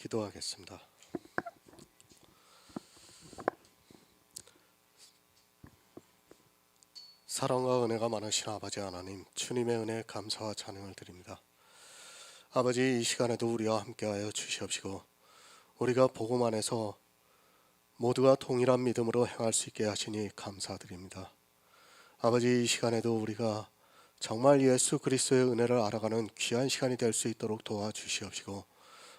기도하겠습니다. 사랑과 은혜가 많으신 아버지 하나님, 주님의 은혜에 감사와 찬양을 드립니다. 아버지, 이 시간에도 우리와 함께하여 주시옵시고 우리가 복음 안에서 모두가 동일한 믿음으로 행할 수 있게 하시니 감사드립니다. 아버지, 이 시간에도 우리가 정말 예수 그리스도의 은혜를 알아가는 귀한 시간이 될 수 있도록 도와주시옵시고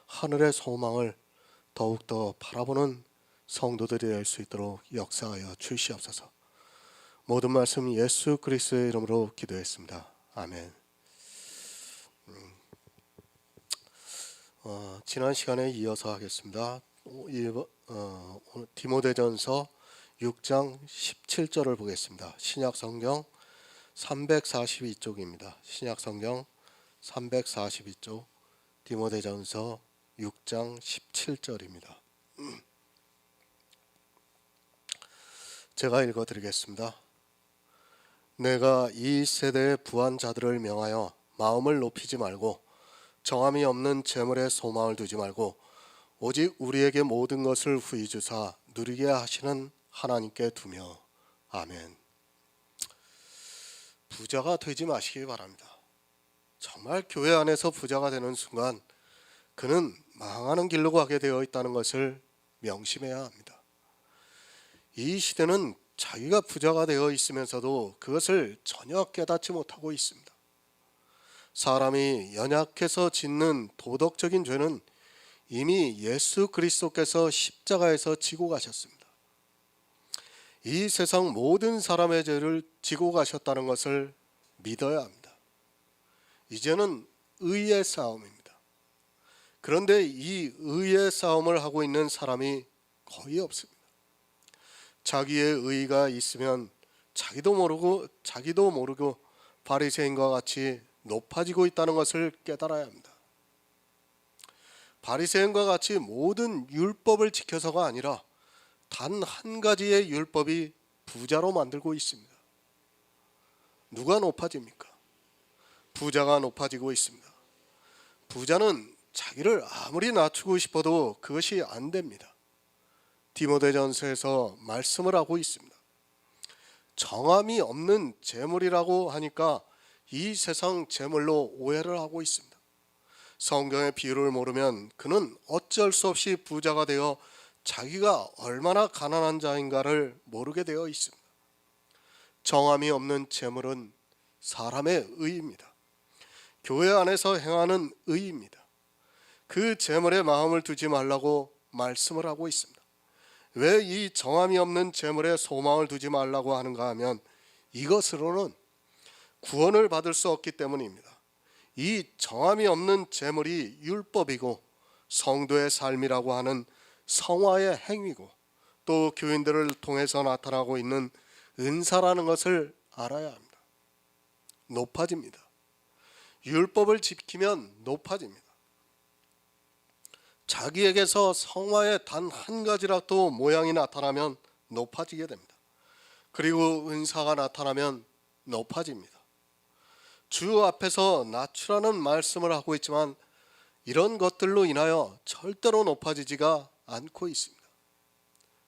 하늘의 소망을 더욱더 바라보는 성도들이 될 수 있도록 역사하여 주시옵소서. 모든 말씀 예수 그리스도의 이름으로 기도했습니다. 아멘. 지난 시간에 이어서 하겠습니다. 오늘 디모데전서 6장 17절을 보겠습니다. 신약성경 342쪽입니다. 신약성경 342쪽 디모데전서 6장 17절입니다. 제가 읽어드리겠습니다. 내가 이 세대의 부한 자들을 명하여 마음을 높이지 말고 정함이 없는 재물에 소망을 두지 말고 오직 우리에게 모든 것을 후히 주사 누리게 하시는 하나님께 두며. 아멘. 부자가 되지 마시기 바랍니다. 정말 교회 안에서 부자가 되는 순간 그는 망하는 길로 가게 되어 있다는 것을 명심해야 합니다. 이 시대는 자기가 부자가 되어 있으면서도 그것을 전혀 깨닫지 못하고 있습니다. 사람이 연약해서 짓는 도덕적인 죄는 이미 예수 그리스도께서 십자가에서 지고 가셨습니다. 이 세상 모든 사람의 죄를 지고 가셨다는 것을 믿어야 합니다. 이제는 의의 싸움입니다. 그런데 이 의의 싸움을 하고 있는 사람이 거의 없습니다. 자기의 의의가 있으면 자기도 모르고 바리새인과 같이 높아지고 있다는 것을 깨달아야 합니다. 바리새인과 같이 모든 율법을 지켜서가 아니라 단 한 가지의 율법이 부자로 만들고 있습니다. 누가 높아집니까? 부자가 높아지고 있습니다. 부자는 자기를 아무리 낮추고 싶어도 그것이 안 됩니다. 디모데전서에서 말씀을 하고 있습니다. 정함이 없는 재물이라고 하니까 이 세상 재물로 오해를 하고 있습니다. 성경의 비유를 모르면 그는 어쩔 수 없이 부자가 되어 자기가 얼마나 가난한 자인가를 모르게 되어 있습니다. 정함이 없는 재물은 사람의 의입니다. 교회 안에서 행하는 의입니다. 그 재물에 마음을 두지 말라고 말씀을 하고 있습니다. 왜 이 정함이 없는 재물에 소망을 두지 말라고 하는가 하면 이것으로는 구원을 받을 수 없기 때문입니다. 이 정함이 없는 재물이 율법이고 성도의 삶이라고 하는 성화의 행위고 또 교인들을 통해서 나타나고 있는 은사라는 것을 알아야 합니다. 높아집니다. 율법을 지키면 높아집니다. 자기에게서 성화의 단 한 가지라도 모양이 나타나면 높아지게 됩니다. 그리고 은사가 나타나면 높아집니다. 주 앞에서 낮추라는 말씀을 하고 있지만 이런 것들로 인하여 절대로 높아지지가 않고 있습니다.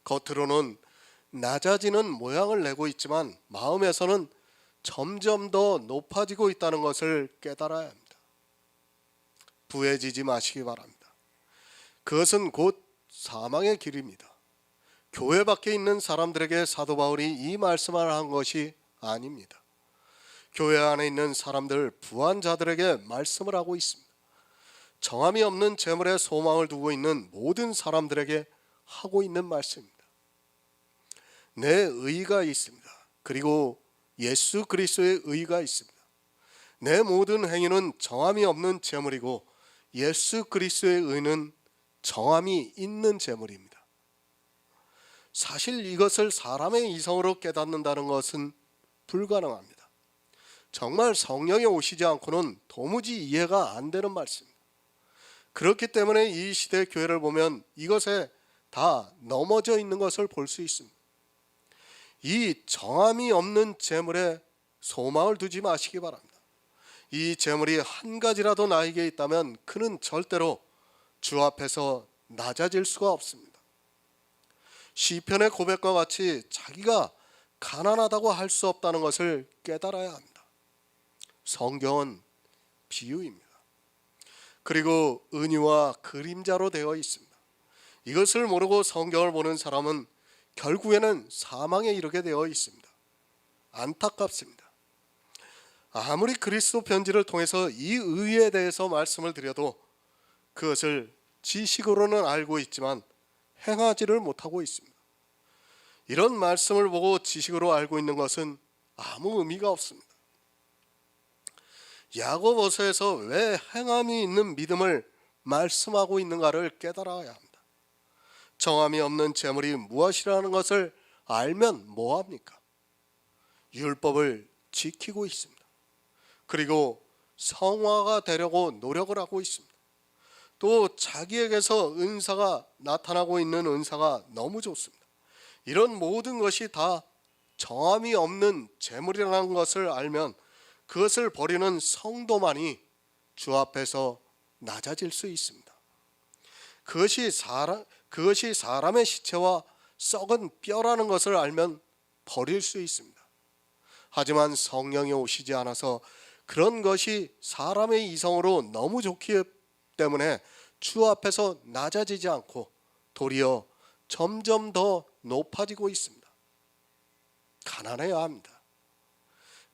겉으로는 낮아지는 모양을 내고 있지만 마음에서는 점점 더 높아지고 있다는 것을 깨달아야 합니다. 부해지지 마시기 바랍니다. 그것은 곧 사망의 길입니다. 교회 밖에 있는 사람들에게 사도 바울이 이 말씀을 한 것이 아닙니다. 교회 안에 있는 사람들, 부한 자들에게 말씀을 하고 있습니다. 정함이 없는 재물에 소망을 두고 있는 모든 사람들에게 하고 있는 말씀입니다. 내 의의가 있습니다. 그리고 예수 그리스도의 의의가 있습니다. 내 모든 행위는 정함이 없는 재물이고 예수 그리스도의 의는 정함이 있는 재물입니다. 사실 이것을 사람의 이성으로 깨닫는다는 것은 불가능합니다. 정말 성령이 오시지 않고는 도무지 이해가 안 되는 말씀입니다. 그렇기 때문에 이 시대 교회를 보면 이것에 다 넘어져 있는 것을 볼 수 있습니다. 이 정함이 없는 재물에 소망을 두지 마시기 바랍니다. 이 재물이 한 가지라도 나에게 있다면 그는 절대로 주 앞에서 낮아질 수가 없습니다. 시편의 고백과 같이 자기가 가난하다고 할 수 없다는 것을 깨달아야 합니다. 성경은 비유입니다. 그리고 은유와 그림자로 되어 있습니다. 이것을 모르고 성경을 보는 사람은 결국에는 사망에 이르게 되어 있습니다. 안타깝습니다. 아무리 그리스도 편지를 통해서 이 의에 대해서 말씀을 드려도 그것을 지식으로는 알고 있지만 행하지를 못하고 있습니다. 이런 말씀을 보고 지식으로 알고 있는 것은 아무 의미가 없습니다. 야고보서에서 왜 행함이 있는 믿음을 말씀하고 있는가를 깨달아야 합니다. 정함이 없는 재물이 무엇이라는 것을 알면 뭐합니까? 율법을 지키고 있습니다. 그리고 성화가 되려고 노력을 하고 있습니다. 또 자기에게서 은사가 나타나고 있는 은사가 너무 좋습니다. 이런 모든 것이 다 정함이 없는 재물이라는 것을 알면 그것을 버리는 성도만이 주 앞에서 낮아질 수 있습니다. 그것이 사람의 시체와 썩은 뼈라는 것을 알면 버릴 수 있습니다. 하지만 성령이 오시지 않아서 그런 것이 사람의 이성으로 너무 좋기 때문에 주 앞에서 낮아지지 않고 도리어 점점 더 높아지고 있습니다. 가난해야 합니다.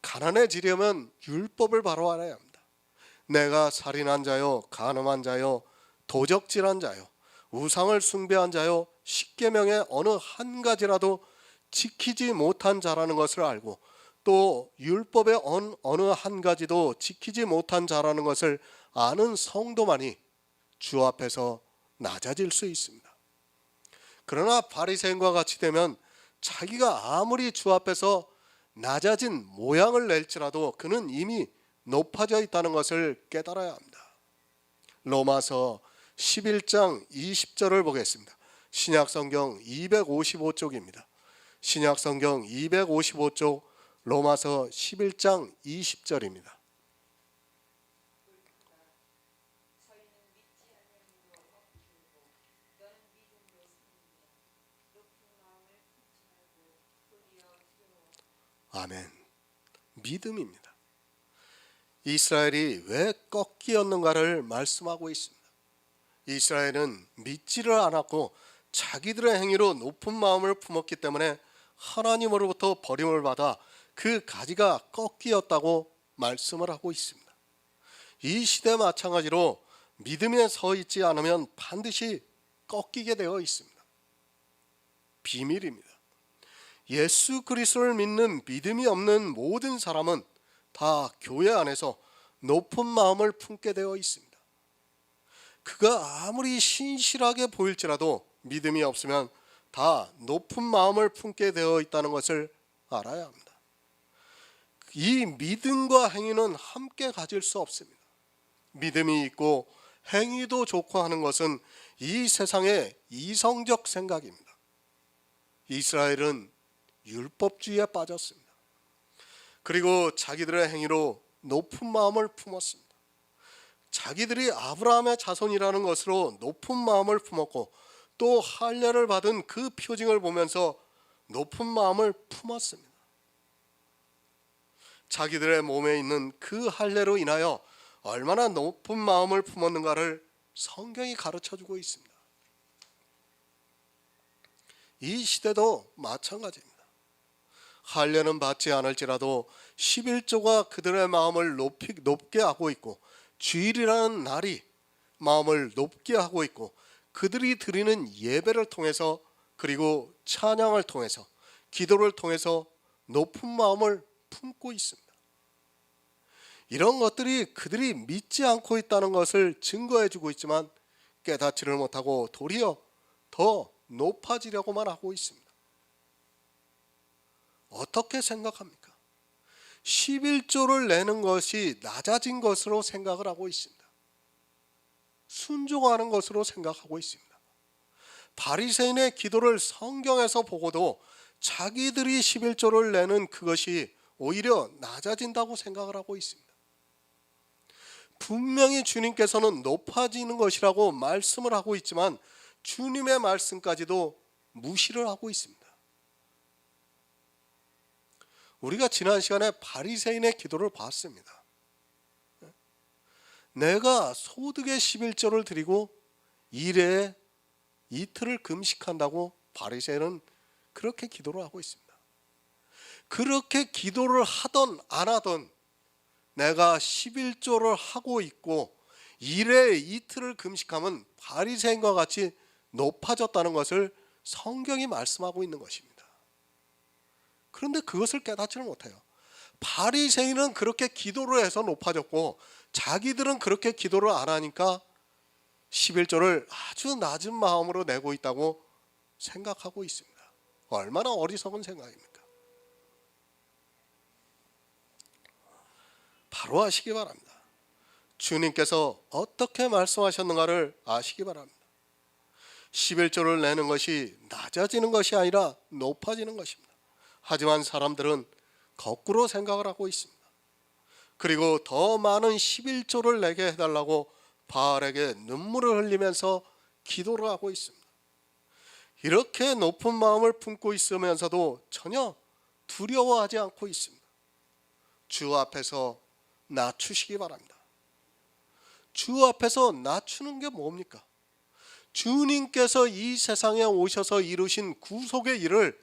가난해지려면 율법을 바로 알아야 합니다. 내가 살인한 자요, 간음한 자요, 도적질한 자요, 우상을 숭배한 자요, 십계명의 어느 한 가지라도 지키지 못한 자라는 것을 알고 또 율법의 어느 한 가지도 지키지 못한 자라는 것을 아는 성도만이 주 앞에서 낮아질 수 있습니다. 그러나 바리새인과 같이 되면 자기가 아무리 주 앞에서 낮아진 모양을 낼지라도 그는 이미 높아져 있다는 것을 깨달아야 합니다. 로마서 11장 20절을 보겠습니다. 신약성경 255쪽입니다. 신약성경 255쪽 로마서 11장 20절입니다. 아멘. 믿음입니다. 이스라엘이 왜 꺾이었는가를 말씀하고 있습니다. 이스라엘은 믿지를 않았고 자기들의 행위로 높은 마음을 품었기 때문에 하나님으로부터 버림을 받아 그 가지가 꺾이었다고 말씀을 하고 있습니다. 이 시대 마찬가지로 믿음에 서 있지 않으면 반드시 꺾이게 되어 있습니다. 비밀입니다. 예수 그리스도를 믿는 믿음이 없는 모든 사람은 다 교회 안에서 높은 마음을 품게 되어 있습니다. 그가 아무리 신실하게 보일지라도 믿음이 없으면 다 높은 마음을 품게 되어 있다는 것을 알아야 합니다. 이 믿음과 행위는 함께 가질 수 없습니다. 믿음이 있고 행위도 좋고 하는 것은 이 세상의 이성적 생각입니다. 이스라엘은 율법주의에 빠졌습니다. 그리고 자기들의 행위로 높은 마음을 품었습니다. 자기들이 아브라함의 자손이라는 것으로 높은 마음을 품었고 또 할례를 받은 그 표징을 보면서 높은 마음을 품었습니다. 자기들의 몸에 있는 그 할례로 인하여 얼마나 높은 마음을 품었는가를 성경이 가르쳐주고 있습니다. 이 시대도 마찬가지입니다. 할례는 받지 않을지라도 11조가 그들의 마음을 높게 하고 있고 주일이라는 날이 마음을 높게 하고 있고 그들이 드리는 예배를 통해서 그리고 찬양을 통해서 기도를 통해서 높은 마음을 품고 있습니다. 이런 것들이 그들이 믿지 않고 있다는 것을 증거해 주고 있지만 깨닫지를 못하고 도리어 더 높아지려고만 하고 있습니다. 어떻게 생각합니까? 11조를 내는 것이 낮아진 것으로 생각을 하고 있습니다. 순종하는 것으로 생각하고 있습니다. 바리새인의 기도를 성경에서 보고도 자기들이 11조를 내는 그것이 오히려 낮아진다고 생각을 하고 있습니다. 분명히 주님께서는 높아지는 것이라고 말씀을 하고 있지만 주님의 말씀까지도 무시를 하고 있습니다. 우리가 지난 시간에 바리새인의 기도를 봤습니다. 내가 소득의 11조를 드리고 일에 이틀을 금식한다고 바리새인은 그렇게 기도를 하고 있습니다. 그렇게 기도를 하던 안 하던 내가 11조를 하고 있고 일에 이틀을 금식하면 바리새인과 같이 높아졌다는 것을 성경이 말씀하고 있는 것입니다. 그런데 그것을 깨닫지를 못해요. 바리새인은 그렇게 기도를 해서 높아졌고 자기들은 그렇게 기도를 안 하니까 11조를 아주 낮은 마음으로 내고 있다고 생각하고 있습니다. 얼마나 어리석은 생각입니까? 바로 아시기 바랍니다. 주님께서 어떻게 말씀하셨는가를 아시기 바랍니다. 11조를 내는 것이 낮아지는 것이 아니라 높아지는 것입니다. 하지만 사람들은 거꾸로 생각을 하고 있습니다. 그리고 더 많은 11조를 내게 해달라고 바알에게 눈물을 흘리면서 기도를 하고 있습니다. 이렇게 높은 마음을 품고 있으면서도 전혀 두려워하지 않고 있습니다. 주 앞에서 낮추시기 바랍니다. 주 앞에서 낮추는 게 뭡니까? 주님께서 이 세상에 오셔서 이루신 구속의 일을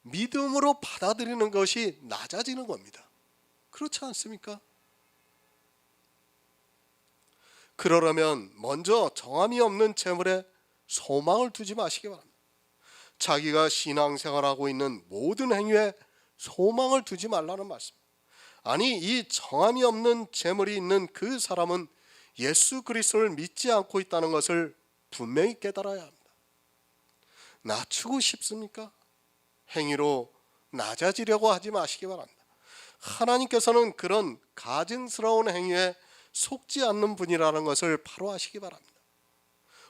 믿음으로 받아들이는 것이 낮아지는 겁니다. 그렇지 않습니까? 그러려면 먼저 정함이 없는 재물에 소망을 두지 마시기 바랍니다. 자기가 신앙생활하고 있는 모든 행위에 소망을 두지 말라는 말씀. 아니, 이 정함이 없는 재물이 있는 그 사람은 예수 그리스도를 믿지 않고 있다는 것을 분명히 깨달아야 합니다. 낮추고 싶습니까? 행위로 낮아지려고 하지 마시기 바랍니다. 하나님께서는 그런 가증스러운 행위에 속지 않는 분이라는 것을 바로 아시기 바랍니다.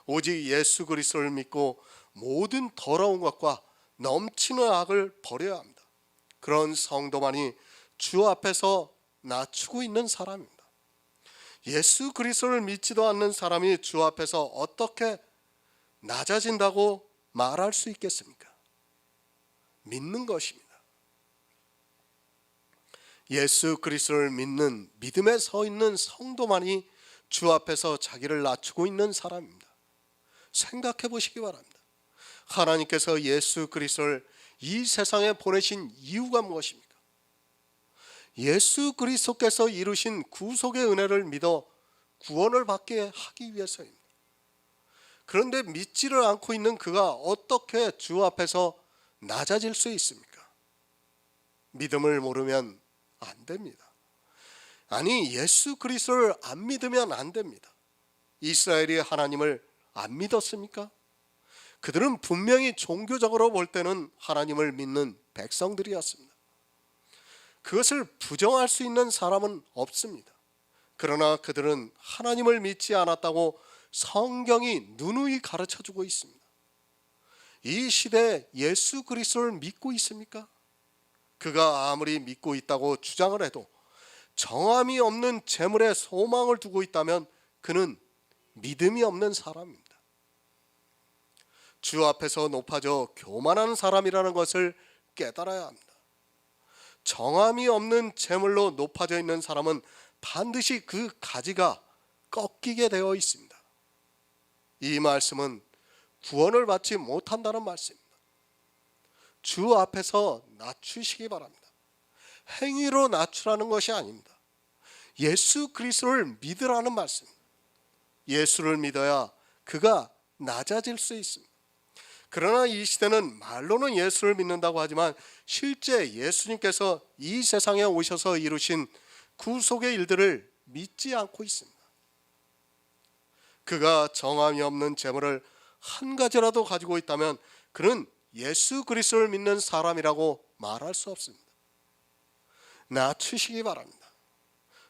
오직 예수 그리스도를 믿고 모든 더러운 것과 넘치는 악을 버려야 합니다. 그런 성도만이 주 앞에서 낮추고 있는 사람입니다. 예수 그리스도를 믿지도 않는 사람이 주 앞에서 어떻게 낮아진다고 말할 수 있겠습니까? 믿는 것입니다. 예수 그리스도를 믿는 믿음에 서 있는 성도만이 주 앞에서 자기를 낮추고 있는 사람입니다. 생각해 보시기 바랍니다. 하나님께서 예수 그리스도를 이 세상에 보내신 이유가 무엇입니까? 예수 그리스도께서 이루신 구속의 은혜를 믿어 구원을 받게 하기 위해서입니다. 그런데 믿지를 않고 있는 그가 어떻게 주 앞에서 낮아질 수 있습니까? 믿음을 모르면 안 됩니다. 아니, 예수 그리스도를 안 믿으면 안 됩니다. 이스라엘이 하나님을 안 믿었습니까? 그들은 분명히 종교적으로 볼 때는 하나님을 믿는 백성들이었습니다. 그것을 부정할 수 있는 사람은 없습니다. 그러나 그들은 하나님을 믿지 않았다고 성경이 누누이 가르쳐주고 있습니다. 이 시대에 예수 그리스도를 믿고 있습니까? 그가 아무리 믿고 있다고 주장을 해도 정함이 없는 재물에 소망을 두고 있다면 그는 믿음이 없는 사람입니다. 주 앞에서 높아져 교만한 사람이라는 것을 깨달아야 합니다. 정함이 없는 재물로 높아져 있는 사람은 반드시 그 가지가 꺾이게 되어 있습니다. 이 말씀은 구원을 받지 못한다는 말씀입니다. 주 앞에서 낮추시기 바랍니다. 행위로 낮추라는 것이 아닙니다. 예수 그리스도를 믿으라는 말씀입니다. 예수를 믿어야 그가 낮아질 수 있습니다. 그러나 이 시대는 말로는 예수를 믿는다고 하지만 실제 예수님께서 이 세상에 오셔서 이루신 구속의 일들을 믿지 않고 있습니다. 그가 정함이 없는 재물을 한 가지라도 가지고 있다면 그는 예수 그리스도를 믿는 사람이라고 말할 수 없습니다. 낮추시기 바랍니다.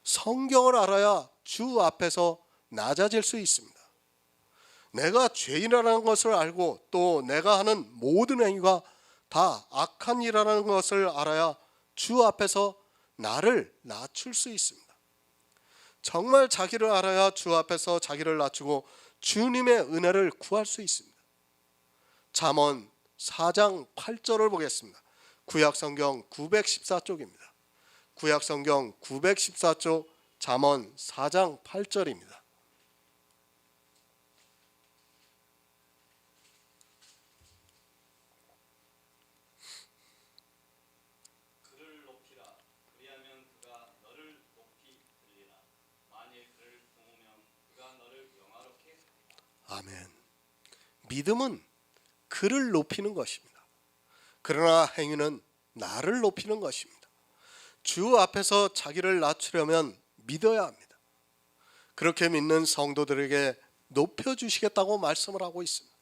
성경을 알아야 주 앞에서 낮아질 수 있습니다. 내가 죄인이라는 것을 알고 또 내가 하는 모든 행위가 다 악한 일이라는 것을 알아야 주 앞에서 나를 낮출 수 있습니다. 정말 자기를 알아야 주 앞에서 자기를 낮추고 주님의 은혜를 구할 수 있습니다. 잠언 4장 8절을 보겠습니다. 구약성경 914쪽입니다. 구약성경 914쪽 잠언 4장 8절입니다. 그를 높이라. 그리하면 그가 너를 높이 들리라. 만일 그를 품으면 그가 너를 영화롭게 하리라. 아멘. 믿음은 그를 높이는 것입니다. 그러나 행위는 나를 높이는 것입니다. 주 앞에서 자기를 낮추려면 믿어야 합니다. 그렇게 믿는 성도들에게 높여주시겠다고 말씀을 하고 있습니다.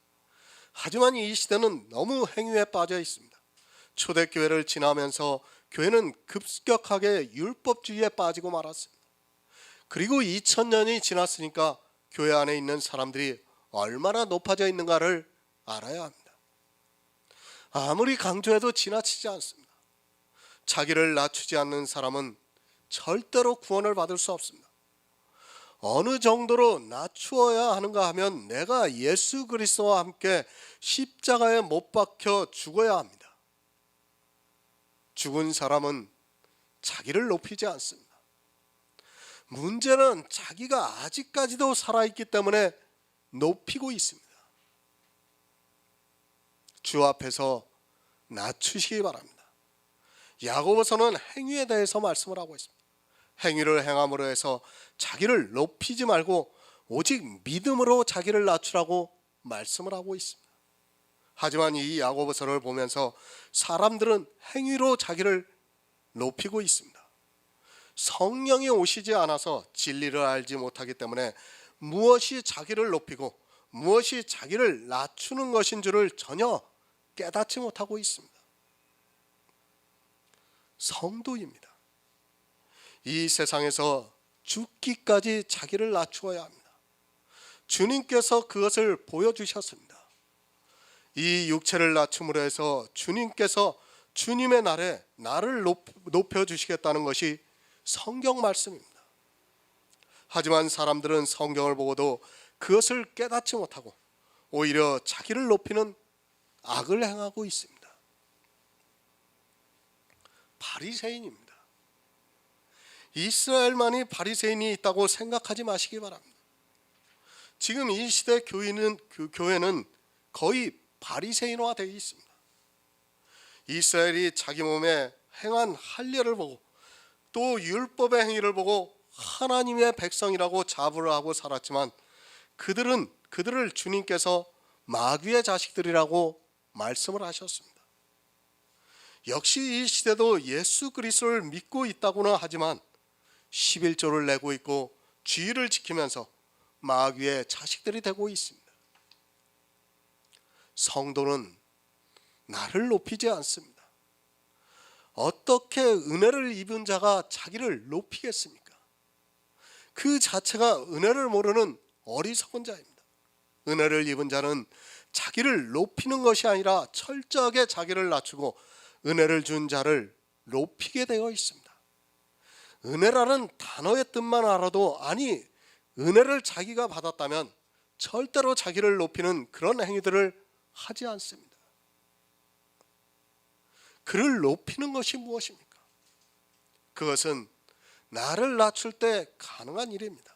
하지만 이 시대는 너무 행위에 빠져 있습니다. 초대교회를 지나면서 교회는 급격하게 율법주의에 빠지고 말았습니다. 그리고 2000년이 지났으니까 교회 안에 있는 사람들이 얼마나 높아져 있는가를 알아야 합니다. 아무리 강조해도 지나치지 않습니다. 자기를 낮추지 않는 사람은 절대로 구원을 받을 수 없습니다. 어느 정도로 낮추어야 하는가 하면 내가 예수 그리스도와 함께 십자가에 못 박혀 죽어야 합니다. 죽은 사람은 자기를 높이지 않습니다. 문제는 자기가 아직까지도 살아있기 때문에 높이고 있습니다. 주 앞에서 낮추시기 바랍니다. 야고보서는 행위에 대해서 말씀을 하고 있습니다. 행위를 행함으로 해서 자기를 높이지 말고 오직 믿음으로 자기를 낮추라고 말씀을 하고 있습니다. 하지만 이 야고보서를 보면서 사람들은 행위로 자기를 높이고 있습니다. 성령이 오시지 않아서 진리를 알지 못하기 때문에 무엇이 자기를 높이고 무엇이 자기를 낮추는 것인 줄을 전혀 깨닫지 못하고 있습니다. 성도입니다. 이 세상에서 죽기까지 자기를 낮추어야 합니다. 주님께서 그것을 보여주셨습니다. 이 육체를 낮춤으로 해서 주님께서 주님의 날에 나를 높여주시겠다는 것이 성경 말씀입니다. 하지만 사람들은 성경을 보고도 그것을 깨닫지 못하고 오히려 자기를 높이는 악을 행하고 있습니다. 바리새인입니다. 이스라엘만이 바리새인이 있다고 생각하지 마시기 바랍니다. 지금 이 시대 교회는 거의 바리새인화 되어 있습니다. 이스라엘이 자기 몸에 행한 할례를 보고 또 율법의 행위를 보고 하나님의 백성이라고 자부를 하고 살았지만 그들을 주님께서 마귀의 자식들이라고 말씀을 하셨습니다. 역시 이 시대도 예수 그리스도를 믿고 있다고는 하지만 11조를 내고 있고 주의를 지키면서 마귀의 자식들이 되고 있습니다. 성도는 나를 높이지 않습니다. 어떻게 은혜를 입은 자가 자기를 높이겠습니까? 그 자체가 은혜를 모르는 어리석은 자입니다. 은혜를 입은 자는 자기를 높이는 것이 아니라 철저하게 자기를 낮추고 은혜를 준 자를 높이게 되어 있습니다. 은혜라는 단어의 뜻만 알아도 은혜를 자기가 받았다면 절대로 자기를 높이는 그런 행위들을 하지 않습니다. 그를 높이는 것이 무엇입니까? 그것은 나를 낮출 때 가능한 일입니다.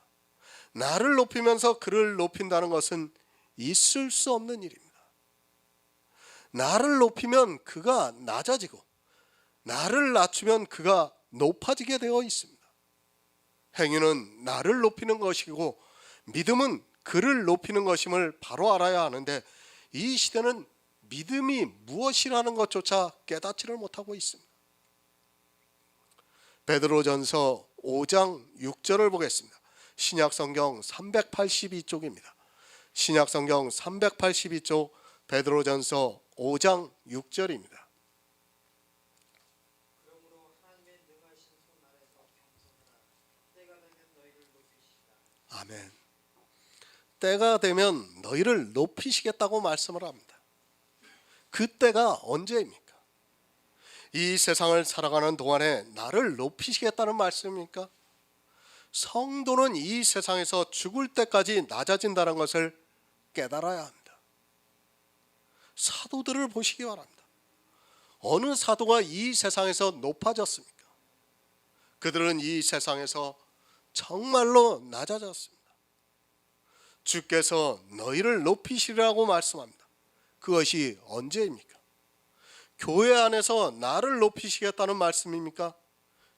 나를 높이면서 그를 높인다는 것은 있을 수 없는 일입니다. 나를 높이면 그가 낮아지고 나를 낮추면 그가 높아지게 되어 있습니다. 행위는 나를 높이는 것이고 믿음은 그를 높이는 것임을 바로 알아야 하는데 이 시대는 믿음이 무엇이라는 것조차 깨닫지를 못하고 있습니다. 베드로전서 5장 6절을 보겠습니다. 신약성경 382쪽입니다. 신약성경 382쪽 베드로전서 5장 6절입니다. 그러므로 하나님의 능하신 손 아래서 겸손하라. 때가 되면 너희를 높이시리라. 아멘. 때가 되면 너희를 높이시겠다고 말씀을 합니다. 그 때가 언제입니까? 이 세상을 살아가는 동안에 나를 높이시겠다는 말씀입니까? 성도는 이 세상에서 죽을 때까지 낮아진다는 것을 깨달아야 합니다. 사도들을 보시기 바랍니다. 어느 사도가 이 세상에서 높아졌습니까? 그들은 이 세상에서 정말로 낮아졌습니다. 주께서 너희를 높이시라고 말씀합니다. 그것이 언제입니까? 교회 안에서 나를 높이시겠다는 말씀입니까?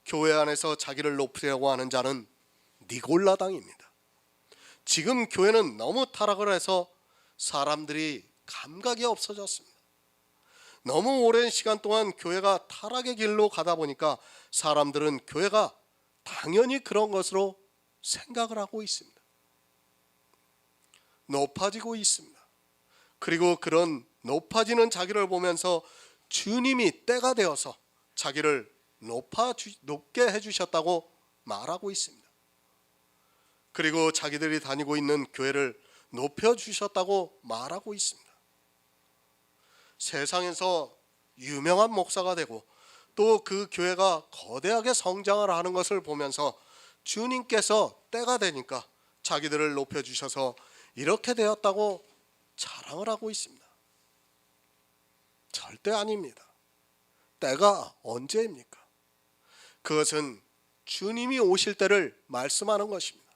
교회 안에서 자기를 높이려고 하는 자는 니골라당입니다. 지금 교회는 너무 타락을 해서 사람들이 감각이 없어졌습니다. 너무 오랜 시간 동안 교회가 타락의 길로 가다 보니까 사람들은 교회가 당연히 그런 것으로 생각을 하고 있습니다. 높아지고 있습니다. 그리고 그런 높아지는 자기를 보면서 주님이 때가 되어서 자기를 높게 해주셨다고 말하고 있습니다. 그리고 자기들이 다니고 있는 교회를 높여주셨다고 말하고 있습니다. 세상에서 유명한 목사가 되고 또 그 교회가 거대하게 성장을 하는 것을 보면서 주님께서 때가 되니까 자기들을 높여주셔서 이렇게 되었다고 자랑을 하고 있습니다. 절대 아닙니다. 때가 언제입니까? 그것은 주님이 오실 때를 말씀하는 것입니다.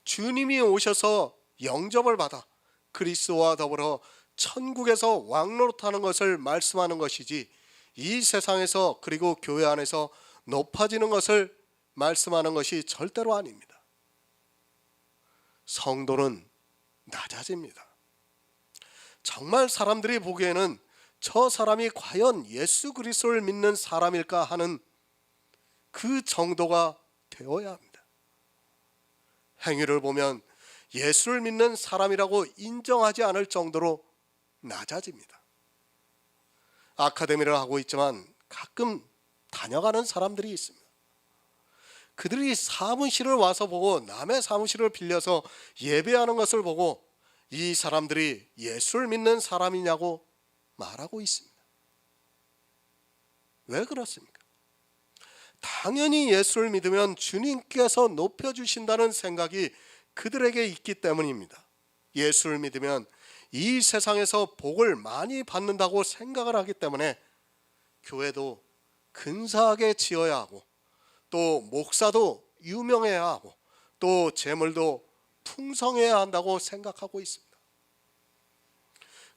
주님이 오셔서 영접을 받아 그리스도와 더불어 천국에서 왕노릇하는 것을 말씀하는 것이지 이 세상에서 그리고 교회 안에서 높아지는 것을 말씀하는 것이 절대로 아닙니다. 성도는 낮아집니다. 정말 사람들이 보기에는 저 사람이 과연 예수 그리스도를 믿는 사람일까 하는 그 정도가 되어야 합니다. 행위를 보면 예수를 믿는 사람이라고 인정하지 않을 정도로 낮아집니다. 아카데미를 하고 있지만 가끔 다녀가는 사람들이 있습니다. 그들이 사무실을 와서 보고 남의 사무실을 빌려서 예배하는 것을 보고 이 사람들이 예수를 믿는 사람이냐고 말하고 있습니다. 왜 그렇습니까? 당연히 예수를 믿으면 주님께서 높여주신다는 생각이 그들에게 있기 때문입니다. 예수를 믿으면 이 세상에서 복을 많이 받는다고 생각을 하기 때문에 교회도 근사하게 지어야 하고 또 목사도 유명해야 하고 또 재물도 풍성해야 한다고 생각하고 있습니다.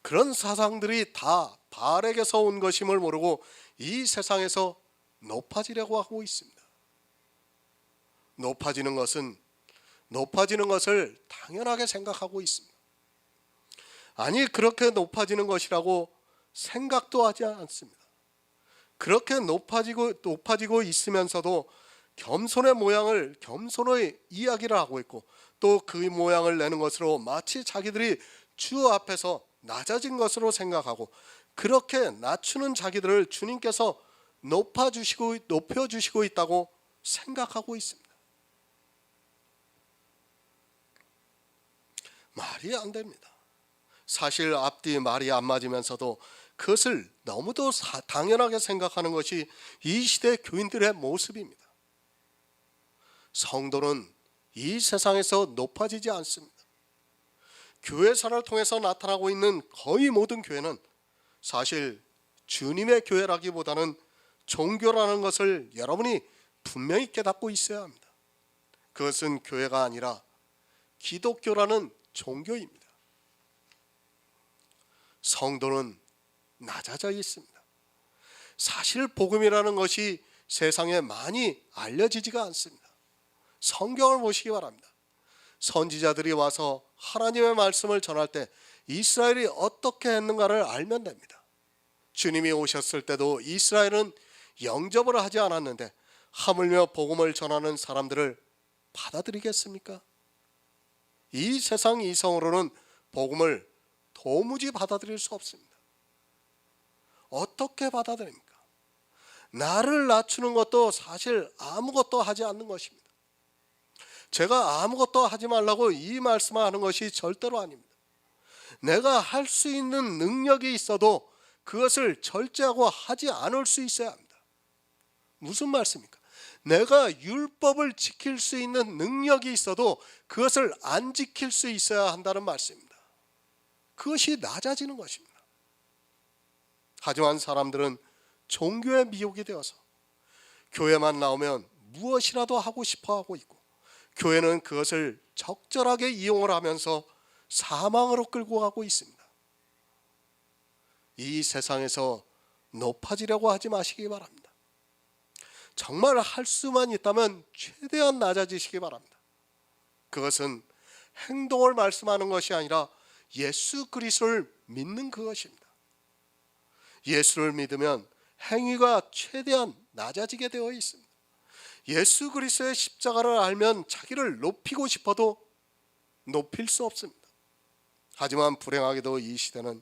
그런 사상들이 다 바알에게서 온 것임을 모르고 이 세상에서 높아지려고 하고 있습니다. 높아지는 것을 당연하게 생각하고 있습니다. 아니 그렇게 높아지는 것이라고 생각도 하지 않습니다. 그렇게 높아지고 있으면서도 겸손의 모양을 겸손의 이야기를 하고 있고 또 그 모양을 내는 것으로 마치 자기들이 주 앞에서 낮아진 것으로 생각하고 그렇게 낮추는 자기들을 주님께서 높여주시고 있다고 생각하고 있습니다. 말이 안 됩니다. 사실 앞뒤 말이 안 맞으면서도 그것을 너무도 당연하게 생각하는 것이 이 시대 교인들의 모습입니다. 성도는 이 세상에서 높아지지 않습니다. 교회사를 통해서 나타나고 있는 거의 모든 교회는 사실 주님의 교회라기보다는 종교라는 것을 여러분이 분명히 깨닫고 있어야 합니다. 그것은 교회가 아니라 기독교라는 종교입니다. 성도는 낮아져 있습니다. 사실 복음이라는 것이 세상에 많이 알려지지가 않습니다. 성경을 보시기 바랍니다. 선지자들이 와서 하나님의 말씀을 전할 때 이스라엘이 어떻게 했는가를 알면 됩니다. 주님이 오셨을 때도 이스라엘은 영접을 하지 않았는데 하물며 복음을 전하는 사람들을 받아들이겠습니까? 이 세상 이성으로는 복음을 도무지 받아들일 수 없습니다. 어떻게 받아들입니까? 나를 낮추는 것도 사실 아무것도 하지 않는 것입니다. 제가 아무것도 하지 말라고 이 말씀을 하는 것이 절대로 아닙니다. 내가 할 수 있는 능력이 있어도 그것을 절제하고 하지 않을 수 있어야 합니다. 무슨 말씀입니까? 내가 율법을 지킬 수 있는 능력이 있어도 그것을 안 지킬 수 있어야 한다는 말씀입니다. 그것이 낮아지는 것입니다. 하지만 사람들은 종교에 미혹이 되어서 교회만 나오면 무엇이라도 하고 싶어 하고 있고, 교회는 그것을 적절하게 이용을 하면서 사망으로 끌고 가고 있습니다. 이 세상에서 높아지려고 하지 마시기 바랍니다. 정말 할 수만 있다면 최대한 낮아지시기 바랍니다. 그것은 행동을 말씀하는 것이 아니라 예수 그리스도를 믿는 그것입니다. 예수를 믿으면 행위가 최대한 낮아지게 되어 있습니다. 예수 그리스도의 십자가를 알면 자기를 높이고 싶어도 높일 수 없습니다. 하지만 불행하게도 이 시대는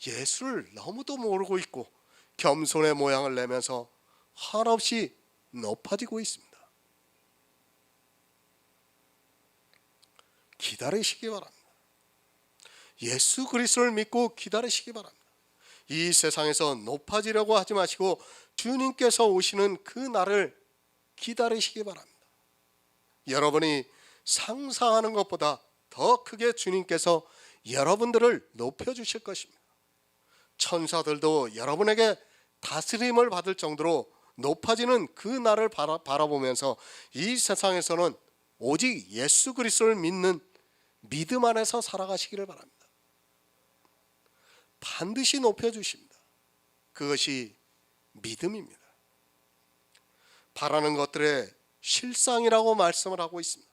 예수를 너무도 모르고 있고 겸손의 모양을 내면서 한없이 높아지고 있습니다. 기다리시기 바랍니다. 예수 그리스도를 믿고 기다리시기 바랍니다. 이 세상에서 높아지려고 하지 마시고 주님께서 오시는 그 날을 기다리시기 바랍니다. 여러분이 상상하는 것보다 더 크게 주님께서 여러분들을 높여주실 것입니다. 천사들도 여러분에게 다스림을 받을 정도로 높아지는 그 날을 바라보면서 이 세상에서는 오직 예수 그리스도를 믿는 믿음 안에서 살아가시기를 바랍니다. 반드시 높여주십니다. 그것이 믿음입니다. 바라는 것들의 실상이라고 말씀을 하고 있습니다.